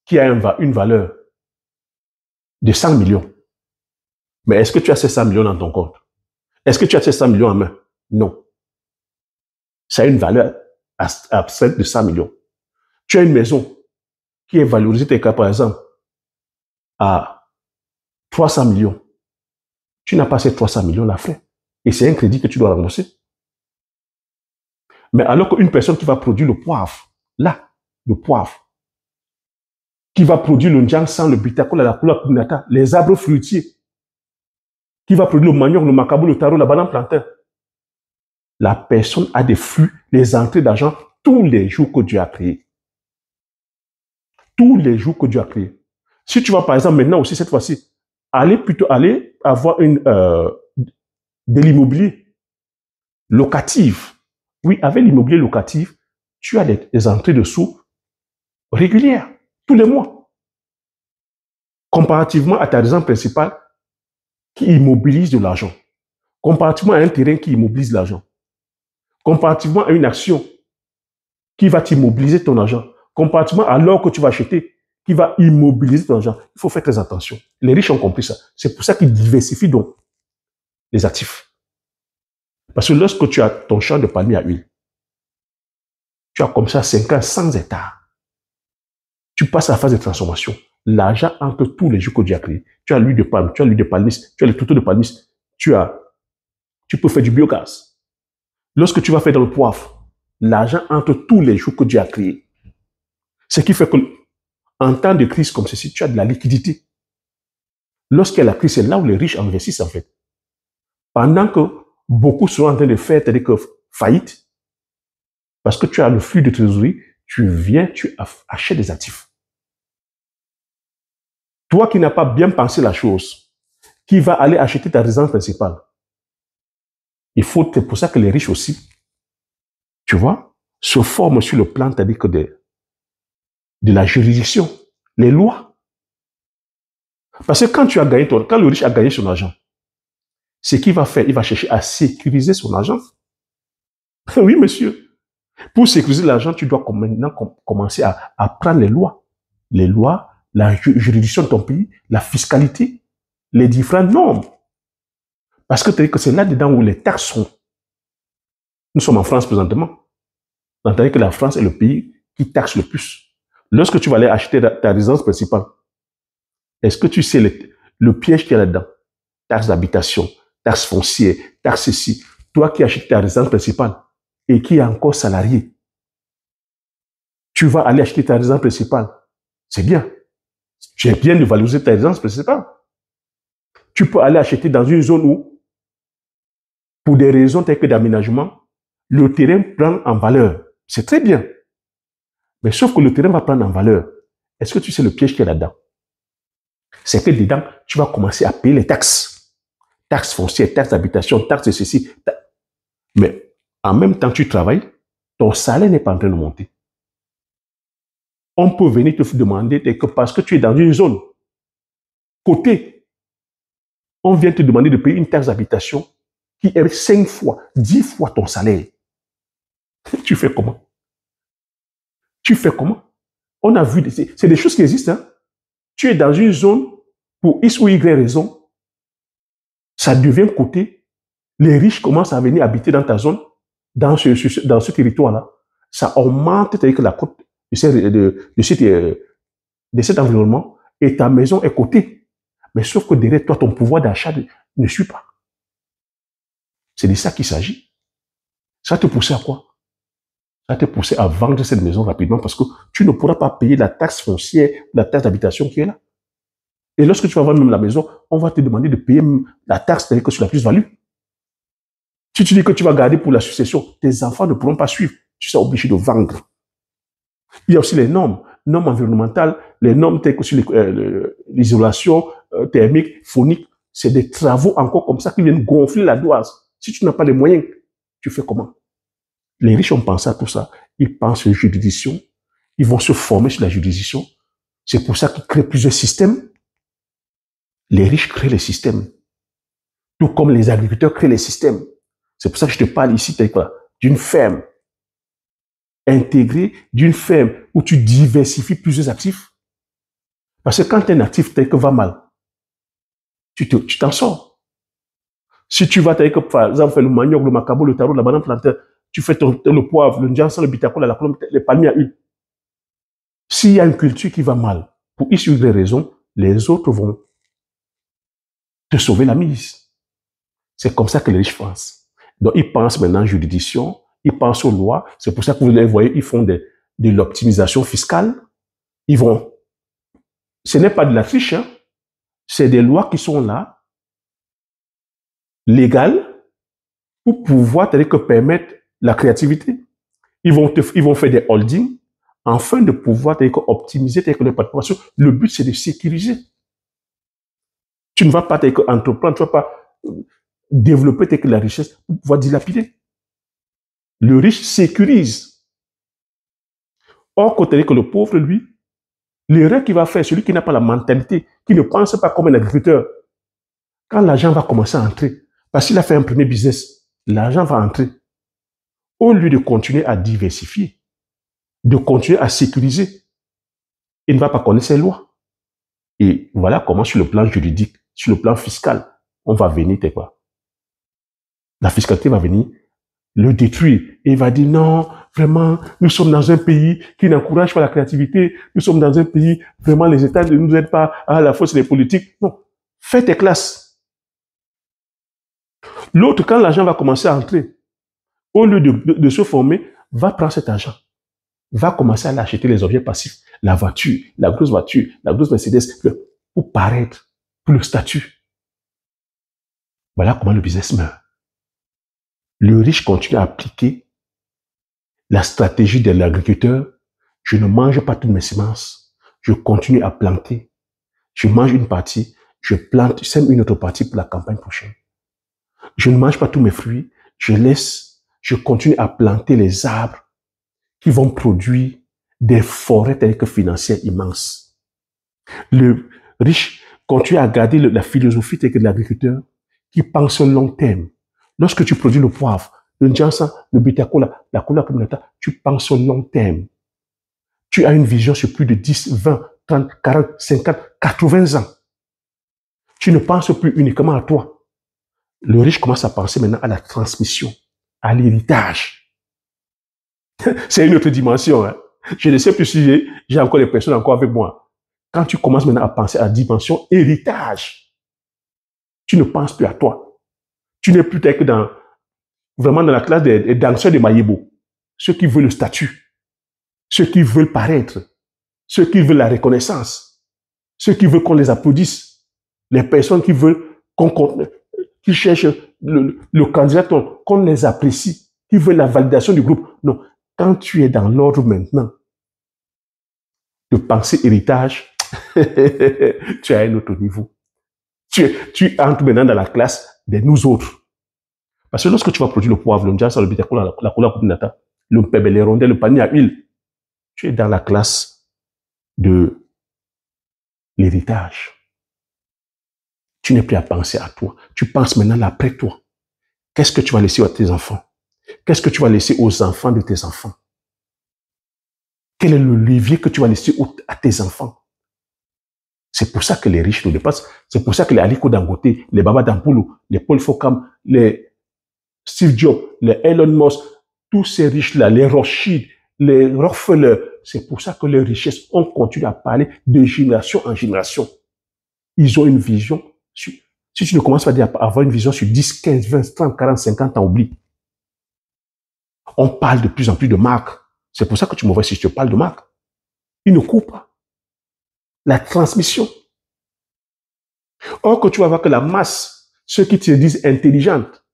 qui a une valeur de 100 millions. Mais est-ce que tu as ces 100 millions dans ton compte? Est-ce que tu as ces 100 millions en main? Non. Ça a une valeur abstraite de 100 millions. Tu as une maison qui est valorisée, par exemple, à 300 millions. Tu n'as pas ces 300 millions là fait. Et c'est un crédit que tu dois rembourser. Mais alors qu'une personne qui va produire le poivre, là, le poivre, qui va produire le njang, le bitacola, la coula punata, les arbres fruitiers, qui va produire le manioc, le macabo, le taro, la banane plantain, la personne a des flux, des entrées d'argent tous les jours que Dieu a créé. Tous les jours que Dieu a créé. Si tu vas, par exemple, maintenant aussi, cette fois-ci, aller avoir de l'immobilier locatif. Oui, avec l'immobilier locatif, tu as des entrées de sous régulières, tous les mois. Comparativement à ta résidence principale qui immobilise de l'argent. Comparativement à un terrain qui immobilise l'argent. Comparativement à une action qui va t'immobiliser ton argent. Comparativement à l'or que tu vas acheter qui va immobiliser ton argent. Il faut faire très attention. Les riches ont compris ça. C'est pour ça qu'ils diversifient donc les actifs. Parce que lorsque tu as ton champ de palmier à huile, tu as comme ça 5 ans, 100 hectares. Tu passes à la phase de transformation. L'argent entre tous les jours que Dieu a créé. Tu as l'huile de palme, tu as l'huile de palmis, tu as les touteaux de palmis, tu peux faire du biogaz. Lorsque tu vas faire dans le poivre, l'argent entre tous les jours que Dieu a créé. Ce qui fait que, en temps de crise comme ceci, tu as de la liquidité. Lorsqu'il y a la crise, c'est là où les riches investissent en fait. Pendant que beaucoup sont en train de faire faillite, parce que tu as le flux de trésorerie, tu achètes des actifs. Toi qui n'as pas bien pensé la chose, qui va aller acheter ta résidence principale, c'est pour ça que les riches aussi, tu vois, se forment sur le plan, c'est-à-dire que de la juridiction, les lois. Parce que quand le riche a gagné son argent, ce qu'il va faire, il va chercher à sécuriser son argent. Oui, monsieur. Pour sécuriser l'argent, tu dois maintenant commencer à prendre les lois. Les lois, la juridiction de ton pays, la fiscalité, les différentes normes. Parce que c'est là-dedans où les taxes sont. Nous sommes en France présentement. Vous entendez que la France est le pays qui taxe le plus. Lorsque tu vas aller acheter ta résidence principale, est-ce que tu sais le piège qu'il y a là-dedans? Taxe d'habitation, taxe foncière, taxe ceci. Toi qui achètes ta résidence principale et qui est encore salarié, tu vas aller acheter ta résidence principale. C'est bien. Tu es bien de valoriser ta résidence principale. Tu peux aller acheter dans une zone où, pour des raisons telles que d'aménagement, le terrain prend en valeur. C'est très bien. Mais sauf que le terrain va prendre en valeur. Est-ce que tu sais le piège qu'il y a là-dedans? C'est que dedans, tu vas commencer à payer les taxes. Taxes foncières, taxes d'habitation, taxes de ceci. Mais en même temps, tu travailles, ton salaire n'est pas en train de monter. On peut venir te demander que parce que tu es dans une zone côté, on vient te demander de payer une taxe d'habitation qui est 5 fois, 10 fois ton salaire. Tu fais comment? Tu fais comment? On a vu, c'est des choses qui existent. Hein? Tu es dans une zone, pour X ou Y raison, ça devient côté, les riches commencent à venir habiter dans ta zone, dans ce territoire-là. Ça augmente la cote de cet environnement et ta maison est cotée. Mais sauf que derrière toi, ton pouvoir d'achat ne suit pas. C'est de ça qu'il s'agit. Ça te pousse à quoi? Ça te pousse à vendre cette maison rapidement parce que tu ne pourras pas payer la taxe foncière, la taxe d'habitation qui est là. Et lorsque tu vas vendre même la maison, on va te demander de payer la taxe que sur la plus-value. Si tu dis que tu vas garder pour la succession, tes enfants ne pourront pas suivre. Tu seras obligé de vendre. Il y a aussi les normes environnementales, les normes telles que sur l'isolation thermique, phonique. C'est des travaux encore comme ça qui viennent gonfler la doise. Si tu n'as pas les moyens, tu fais comment? Les riches ont pensé à tout ça. Ils pensent à la juridiction. Ils vont se former sur la juridiction. C'est pour ça qu'ils créent plusieurs systèmes. Les riches créent les systèmes. Tout comme les agriculteurs créent les systèmes. C'est pour ça que je te parle ici d'une ferme intégrée, d'une ferme où tu diversifies plusieurs actifs. Parce que quand un actif tel que va mal, tu t'en sors. Si tu vas, par exemple, faire le manioc, le macabo, le taro, la banane plantain, tu fais le poivre, le njansan, le bitacol, la colombe, les palmiers à huile. S'il y a une culture qui va mal, pour X ou Y raison, les autres vont te sauver la mise. C'est comme ça que les riches pensent. Donc, ils pensent maintenant juridiction, ils pensent aux lois. C'est pour ça que vous les voyez, ils font de l'optimisation fiscale. Ce n'est pas de la triche, hein. C'est des lois qui sont là, légales, pour pouvoir permettre la créativité. Ils vont faire des holdings afin de pouvoir optimiser le patrimoine. Le but, c'est de sécuriser. Tu ne vas pas entreprendre, tu ne vas pas développer la richesse pour pouvoir dilapider. Le riche sécurise. Or, quand que le pauvre, lui, l'erreur qu'il va faire, celui qui n'a pas la mentalité, qui ne pense pas comme un agriculteur, quand l'argent va commencer à entrer, parce qu'il a fait un premier business, l'argent va entrer. Au lieu de continuer à diversifier, de continuer à sécuriser, il ne va pas connaître ses lois. Et voilà comment, sur le plan juridique, sur le plan fiscal, on va venir, la fiscalité va venir le détruire. Et il va dire non, vraiment, nous sommes dans un pays qui n'encourage pas la créativité. Nous sommes dans un pays, vraiment, les États ne nous aident pas à la force des politiques. Non, fais tes classes. L'autre, quand l'argent va commencer à entrer, au lieu de se former, va prendre cet argent, va commencer à acheter les objets passifs, la voiture, la grosse Mercedes, pour paraître, pour le statut. Voilà comment le business meurt. Le riche continue à appliquer la stratégie de l'agriculteur. Je ne mange pas toutes mes semences. Je continue à planter. Je mange une partie, je plante, je sème une autre partie pour la campagne prochaine. Je ne mange pas tous mes fruits. Je continue à planter les arbres qui vont produire des forêts telles que financières immenses. Le riche continue à garder la philosophie telle que de l'agriculteur qui pense au long terme. Lorsque tu produis le poivre, le njansan, le bitacola, la cola communautaire, tu penses au long terme. Tu as une vision sur plus de 10, 20, 30, 40, 50, 80 ans. Tu ne penses plus uniquement à toi. Le riche commence à penser maintenant à la transmission, à l'héritage. C'est une autre dimension. Hein. Je ne sais plus si j'ai encore des personnes encore avec moi. Quand tu commences maintenant à penser à la dimension héritage, tu ne penses plus à toi. Tu n'es plus vraiment dans la classe des danseurs de Mayebo. Ceux qui veulent le statut, ceux qui veulent paraître, ceux qui veulent la reconnaissance, ceux qui veulent qu'on les applaudisse, les personnes qui veulent qui cherchent le candidat, qu'on les apprécie, qui veulent la validation du groupe. Non, quand tu es dans l'ordre maintenant de penser héritage, tu es à un autre niveau. Tu entres maintenant dans la classe des nous autres. Parce que lorsque tu vas produire le poivre, le njansan, le bitacola, la cola communata, le pebe, les rondelles, le panier à huile, tu es dans la classe de l'héritage. Tu n'es plus à penser à toi. Tu penses maintenant après toi. Qu'est-ce que tu vas laisser à tes enfants? Qu'est-ce que tu vas laisser aux enfants de tes enfants? Quel est le levier que tu vas laisser à tes enfants? C'est pour ça que les riches nous dépassent. C'est pour ça que les Aliko Dangote, les Baba Dampoulou, les Paul Fokam, les Steve Jobs, les Elon Musk, tous ces riches-là, les Rothschild, les Rockefeller, c'est pour ça que les richesses ont continué à parler de génération en génération. Ils ont une vision. Si tu ne commences pas à avoir une vision sur 10, 15, 20, 30, 40, 50 ans, oublie. On parle de plus en plus de marques. C'est pour ça que tu me vois si je te parle de marques. Ils ne coupent pas. La transmission. Or que tu vas voir que la masse, ceux qui se disent intelligentes,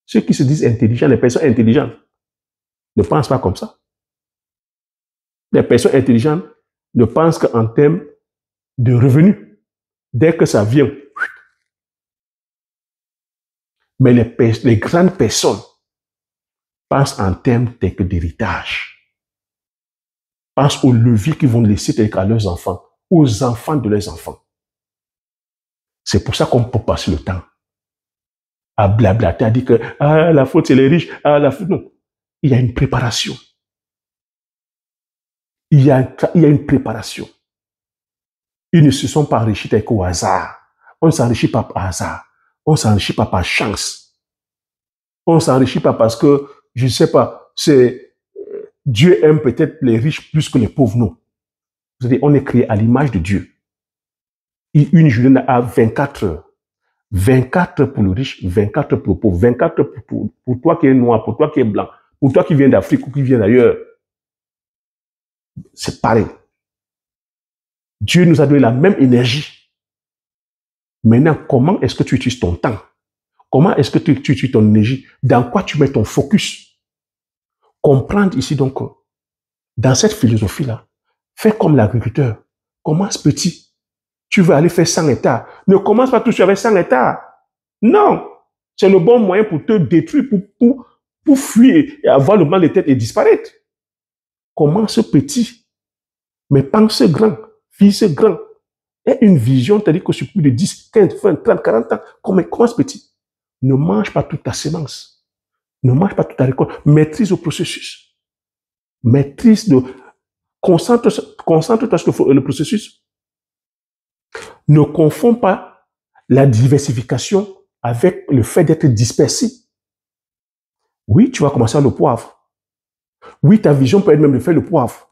ceux qui se disent intelligents, les personnes intelligentes, ne pensent pas comme ça. Les personnes intelligentes ne pensent qu'en termes de revenus. Dès que ça vient. Mais les grandes personnes pensent en termes d'héritage. Pensent aux leviers qu'ils vont laisser à leurs enfants, aux enfants de leurs enfants. C'est pour ça qu'on peut passer le temps à blablater, à dire que la faute c'est les riches, la faute non. Il y a une préparation. Il y a une préparation. Ils ne se sont pas enrichis au hasard. On ne s'enrichit pas par hasard. On ne s'enrichit pas par chance. On ne s'enrichit pas parce que, je ne sais pas, Dieu aime peut-être les riches plus que les pauvres, non. C'est-à-dire, on est créé à l'image de Dieu. Une journée a 24 heures. 24 heures pour le riche, 24 heures pour le pauvre, 24 heures pour toi qui es noir, pour toi qui es blanc, pour toi qui viens d'Afrique ou qui vient d'ailleurs. C'est pareil. Dieu nous a donné la même énergie. Maintenant, comment est-ce que tu utilises ton temps? Comment est-ce que tu utilises ton énergie? Dans quoi tu mets ton focus? Comprendre ici donc, dans cette philosophie-là, fais comme l'agriculteur. Commence petit. Tu veux aller faire 100 hectares. Ne commence pas tout de suite avec 100 hectares. Non. C'est le bon moyen pour te détruire, pour fuir et avoir le mal de tête et disparaître. Commence petit. Mais pense grand. Vise grand. Et une vision, c'est-à-dire que sur plus de 10, 15, 20, 30, 40 ans, commence petit. Ne mange pas toute ta semence. Ne mange pas toute ta récolte. Maîtrise le processus. Concentre-toi sur le processus. Ne confonds pas la diversification avec le fait d'être dispersé. Oui, tu vas commencer à le poivre. Oui, ta vision peut être même de faire le poivre.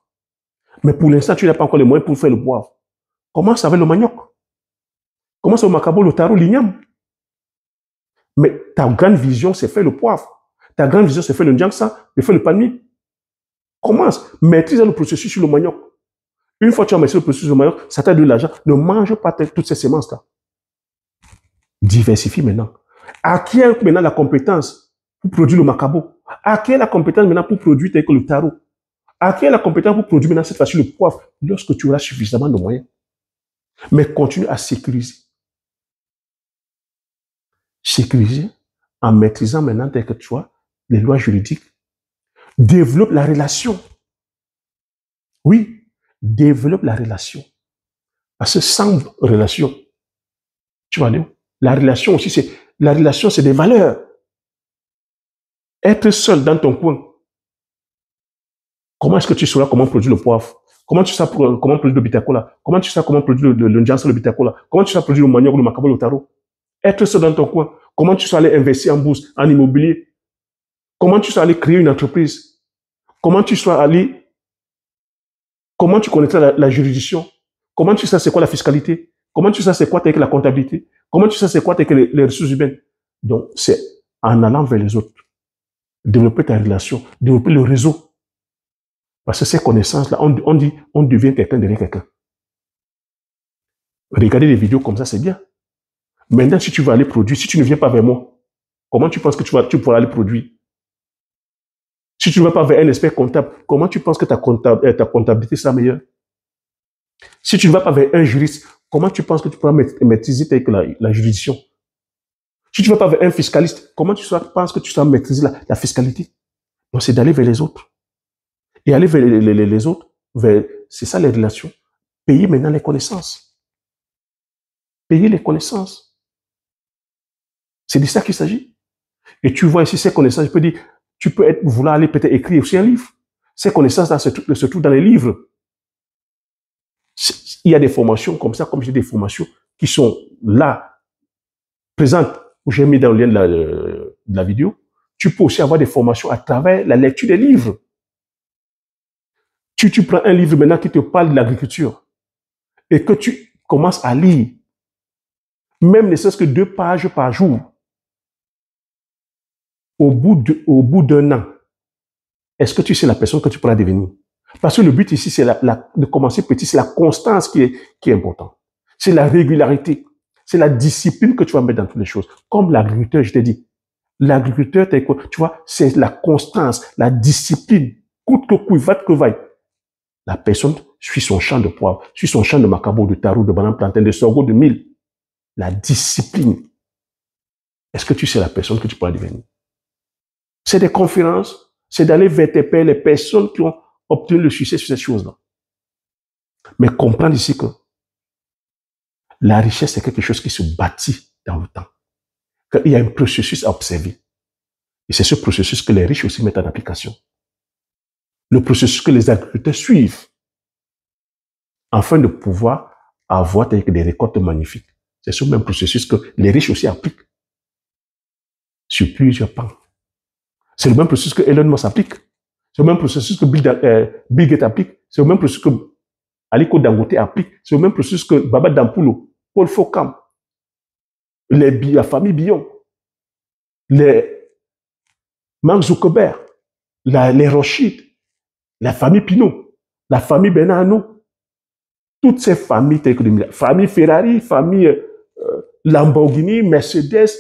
Mais pour l'instant, tu n'as pas encore les moyens pour faire le poivre. Commence avec le manioc. Commence au macabo, le taro, l'igname. Mais ta grande vision, c'est faire le poivre. Ta grande vision, c'est faire le ndiangsa, c'est faire le palmier. Commence. Maîtrise le processus sur le manioc. Une fois que tu as maîtrisé le processus sur le manioc, ça t'a donné de l'argent. Ne mange pas toutes ces semences-là. Diversifie maintenant. Acquiert maintenant la compétence pour produire le macabo. Acquiert la compétence maintenant pour produire tel que le taro. Acquiert la compétence pour produire maintenant cette fois-ci le poivre lorsque tu auras suffisamment de moyens. Mais continue à sécuriser. Sécuriser en maîtrisant maintenant tel que tu vois les lois juridiques. Développe la relation. Oui, développe la relation. Parce que sans relation, tu vas aller où? La relation aussi, c'est des valeurs. Être seul dans ton coin. Comment est-ce que tu sauras comment produire le poivre? Comment tu sais comment produire le bitacola? Comment tu sais comment produire le ndiansa, le bitacola? Comment tu sais produire le manioc, le macabo, le taro? Être seul dans ton coin. Comment tu sais aller investir en bourse, en immobilier? Comment tu sais aller créer une entreprise? Comment tu connaîtras la juridiction? Comment tu sais c'est quoi la fiscalité? Comment tu sais c'est quoi la comptabilité? Comment tu sais c'est quoi les ressources humaines? Donc, c'est en allant vers les autres. Développer ta relation, développer le réseau. Parce que ces connaissances-là, on devient quelqu'un derrière quelqu'un. Regarder des vidéos comme ça, c'est bien. Maintenant, si tu veux aller produire, si tu ne viens pas vers moi, comment tu penses que tu pourras aller produire? Si tu ne vas pas vers un expert comptable, comment tu penses que ta comptabilité sera meilleure? Si tu ne vas pas vers un juriste, comment tu penses que tu pourras maîtriser la juridiction? Si tu ne vas pas vers un fiscaliste, comment tu penses que tu sauras maîtriser la fiscalité? Donc, c'est d'aller vers les autres. Et aller vers les autres, c'est ça les relations. Payer maintenant les connaissances. Payer les connaissances. C'est de ça qu'il s'agit. Et tu vois ici ces connaissances, je peux dire, tu peux vouloir aller peut-être écrire aussi un livre. Ces connaissances-là se trouvent dans les livres. Il y a des formations comme ça, comme j'ai des formations qui sont là, présentes, où j'ai mis dans le lien de la vidéo, tu peux aussi avoir des formations à travers la lecture des livres. Tu prends un livre maintenant qui te parle de l'agriculture et que tu commences à lire, même ne serait-ce que 2 pages par jour, au bout d'un an, est-ce que tu sais la personne que tu pourras devenir? Parce que le but ici, c'est de commencer petit, c'est la constance qui est importante. C'est la régularité. C'est la discipline que tu vas mettre dans toutes les choses. Comme l'agriculteur, je t'ai dit. L'agriculteur, tu vois, c'est la constance, la discipline. Coûte que coûte, va que vaille. La personne suit son champ de poivre, suit son champ de macabo, de tarot, de banane plantain, de sorgho, de mil. La discipline. Est-ce que tu sais la personne que tu pourras devenir? C'est des conférences, c'est d'aller vers tes pairs, les personnes qui ont obtenu le succès sur ces choses-là. Mais comprendre ici que la richesse, c'est quelque chose qui se bâtit dans le temps. Qu'il y a un processus à observer. Et c'est ce processus que les riches aussi mettent en application. Le processus que les agriculteurs suivent afin de pouvoir avoir des récoltes magnifiques. C'est ce même processus que les riches aussi appliquent sur plusieurs pans. C'est le même processus que Elon Musk applique. C'est le même processus que Bill Gates applique. C'est le même processus que Aliko Dangote applique. C'est le même processus que Baba Dampulo, Paul Fokam, la famille Billon, les Mark Zuckerberg, les Rothschild, la famille Pinot, la famille Bernard Arnault, toutes ces familles, famille Ferrari, famille Lamborghini, Mercedes,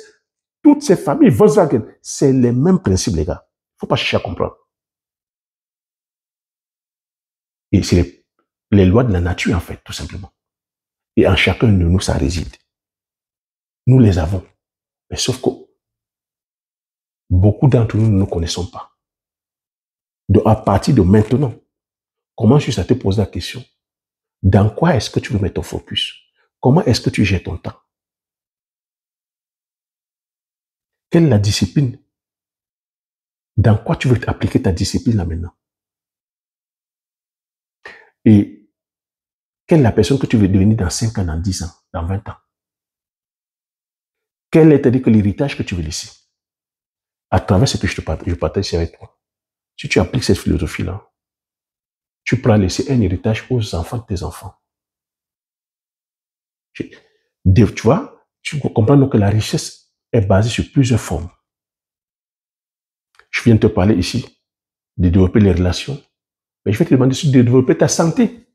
toutes ces familles, Volkswagen, c'est les mêmes principes, les gars. Il ne faut pas chercher à comprendre. Et c'est les lois de la nature, en fait, tout simplement. Et en chacun de nous, ça réside. Nous les avons. Mais sauf que beaucoup d'entre nous ne nous connaissons pas. Donc, à partir de maintenant, commence juste à te poser la question. Dans quoi est-ce que tu veux mettre ton focus? Comment est-ce que tu gères ton temps? Quelle est la discipline? Dans quoi tu veux appliquer ta discipline là maintenant? Et quelle est la personne que tu veux devenir dans 5 ans, dans 10 ans, dans 20 ans? Quel est l'héritage que tu veux laisser? À travers ce que je partage ici avec toi. Si tu appliques cette philosophie-là, tu pourras laisser un héritage aux enfants de tes enfants. Tu vois, tu comprends que la richesse est basée sur plusieurs formes. Je viens de te parler ici de développer les relations, mais je vais te demander de développer ta santé.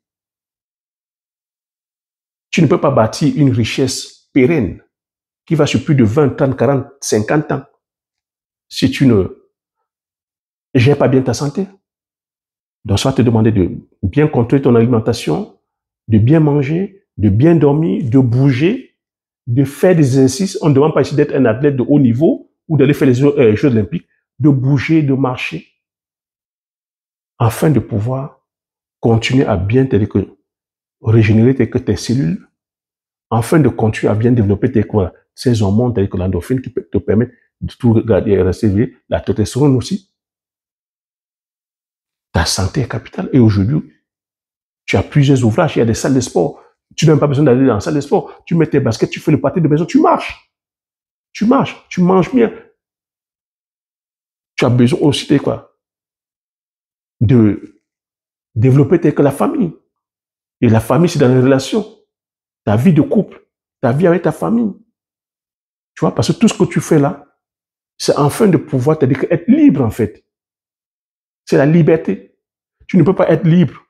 Tu ne peux pas bâtir une richesse pérenne qui va sur plus de 20, 30, 40, 50 ans si tu ne gères pas bien ta santé. Donc, ça va te demander de bien contrôler ton alimentation, de bien manger, de bien dormir, de bouger, de faire des exercices. On ne demande pas ici d'être un athlète de haut niveau ou d'aller faire les Jeux olympiques, de bouger, de marcher, afin de pouvoir continuer à bien régénérer tes cellules, afin de continuer à bien développer ces hormones telles que l'endorphine qui te permettent de tout regarder et rester, la testostérone aussi. Ta santé est capitale. Et aujourd'hui, tu as plusieurs ouvrages, il y a des salles de sport. Tu n'as même pas besoin d'aller dans la salle de sport. Tu mets tes baskets, tu fais le pâté de maison, tu marches. Tu marches, tu manges bien. Tu as besoin aussi de développer la famille. Et la famille, c'est dans les relations. Ta vie de couple, ta vie avec ta famille. Tu vois, parce que tout ce que tu fais là, c'est afin de pouvoir être libre, en fait. C'est la liberté. Tu ne peux pas être libre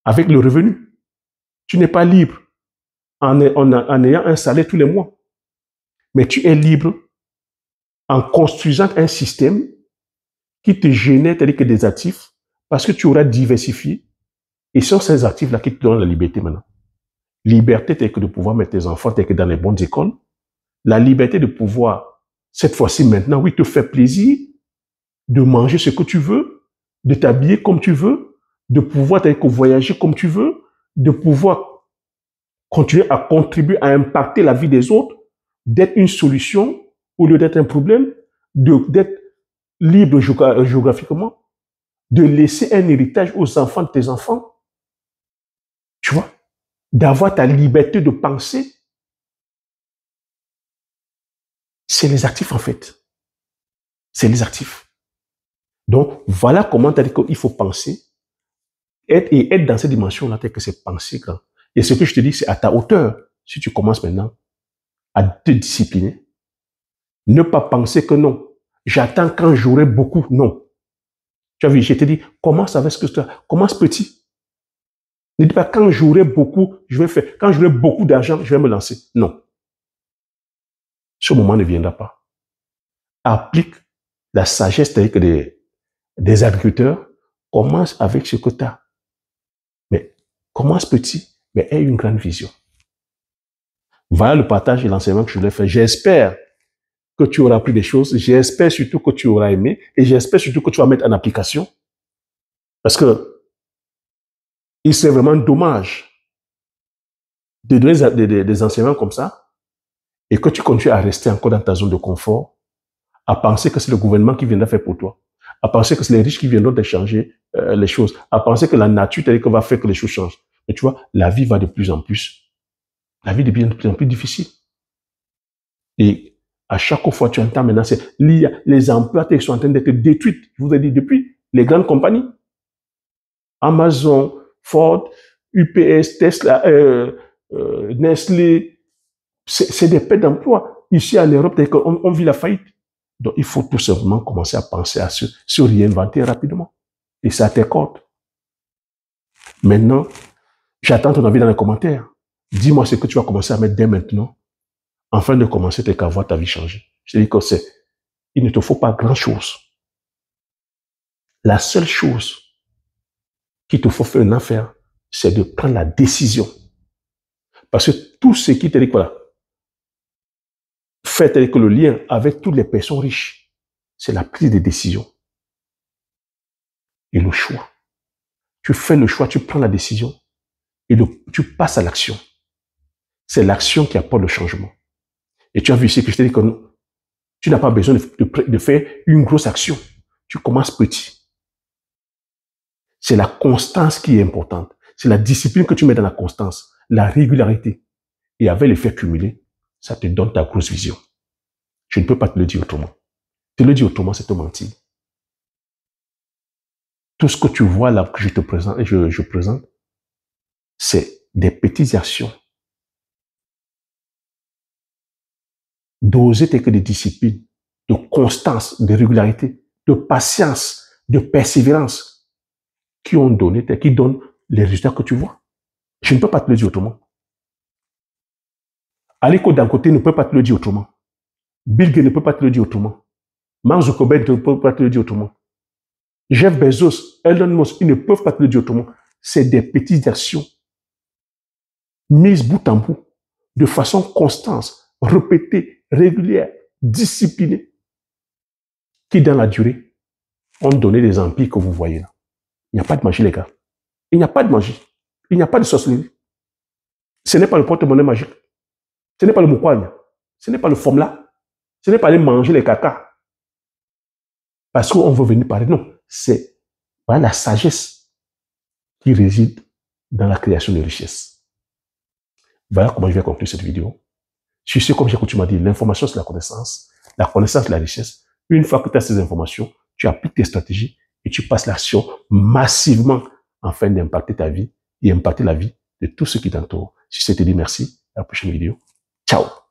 avec le revenu. Tu n'es pas libre en ayant un salaire tous les mois. Mais tu es libre en construisant un système qui te génère des actifs parce que tu auras diversifié. Et ce sont ces actifs-là qui te donnent la liberté maintenant. Liberté, c'est que de pouvoir mettre tes enfants dans les bonnes écoles. La liberté de pouvoir, cette fois-ci maintenant, oui, te faire plaisir, de manger ce que tu veux, de t'habiller comme tu veux, de pouvoir voyager comme tu veux, de pouvoir continuer à contribuer à impacter la vie des autres, d'être une solution au lieu d'être un problème, d'être libre géographiquement, de laisser un héritage aux enfants de tes enfants, tu vois, d'avoir ta liberté de penser. C'est les actifs en fait. C'est les actifs. Donc, voilà comment tu as dit qu'il faut penser être dans cette dimension-là, que c'est penser grand. Et ce que je te dis, c'est à ta hauteur. Si tu commences maintenant à te discipliner, ne pas penser que non. J'attends quand j'aurai beaucoup. Non. Tu as vu, je t'ai dit, commence avec ce que tu as. Commence petit. Ne dis pas quand j'aurai beaucoup, je vais faire. Quand j'aurai beaucoup d'argent, je vais me lancer. Non. Ce moment ne viendra pas. Applique la sagesse des agriculteurs. Commence avec ce que tu as. Mais commence petit, mais aie une grande vision. Voilà le partage et l'enseignement que je voulais faire. J'espère que tu auras appris des choses. J'espère surtout que tu auras aimé. Et j'espère surtout que tu vas mettre en application. Parce que il serait vraiment dommage de donner des enseignements comme ça et que tu continues à rester encore dans ta zone de confort, à penser que c'est le gouvernement qui viendra faire pour toi, à penser que c'est les riches qui viendront changer les choses, à penser que la nature va faire que les choses changent. Mais tu vois, la vie va de plus en plus. La vie devient de plus en plus difficile. Et à chaque fois, tu entends maintenant, les emplois sont en train d'être détruits. Je vous ai dit, depuis les grandes compagnies, Amazon, Ford, UPS, Tesla, Nestlé, c'est des pertes d'emplois. Ici en Europe, on vit la faillite. Donc, il faut tout simplement commencer à penser à se réinventer rapidement. Et ça t'accorde. Maintenant, j'attends ton avis dans les commentaires. Dis-moi ce que tu vas commencer à mettre dès maintenant, afin de commencer à voir ta vie changer. Je dis que il ne te faut pas grand-chose. La seule chose qu'il te faut faire une affaire, c'est de prendre la décision. Parce que tout ce qui te dit, voilà, fait que le lien avec toutes les personnes riches, c'est la prise de décision. Et le choix. Tu fais le choix, tu prends la décision et tu passes à l'action. C'est l'action qui apporte le changement. Et tu as vu ici que je t'ai dit que tu n'as pas besoin de faire une grosse action. Tu commences petit. C'est la constance qui est importante. C'est la discipline que tu mets dans la constance, la régularité. Et avec l'effet cumulé, ça te donne ta grosse vision. Je ne peux pas te le dire autrement. Te le dire autrement, c'est te mentir. Tout ce que tu vois là, que je te présente, je présente, c'est des petites actions. D'oser que de discipline, de constance, de régularité, de patience, de persévérance qui donnent les résultats que tu vois. Je ne peux pas te le dire autrement. Aliko Dangote ne peut pas te le dire autrement. Bill Gates ne peut pas te le dire autrement. Mark Zuckerberg ne peut pas te le dire autrement. Jeff Bezos, Elon Musk, ils ne peuvent pas te le dire autrement. C'est des petites actions mises bout en bout, de façon constante, répétée, régulière, disciplinée, qui dans la durée ont donné les empires que vous voyez là. Il n'y a pas de magie, les gars. Il n'y a pas de magie. Il n'y a pas de sorcellerie. Ce n'est pas le porte-monnaie magique. Ce n'est pas le moukwanya. Ce n'est pas le formula. Ce n'est pas aller manger les caca. Parce qu'on veut venir parler. Non, c'est la sagesse qui réside dans la création de richesses. Voilà comment je vais conclure cette vidéo. Je sais, comme j'ai coutume à dire, l'information c'est la connaissance la richesse. Une fois que tu as ces informations, tu appliques tes stratégies et tu passes l'action massivement afin d'impacter ta vie et impacter la vie de tous ceux qui t'entourent. Si je te dis merci, à la prochaine vidéo. Ciao!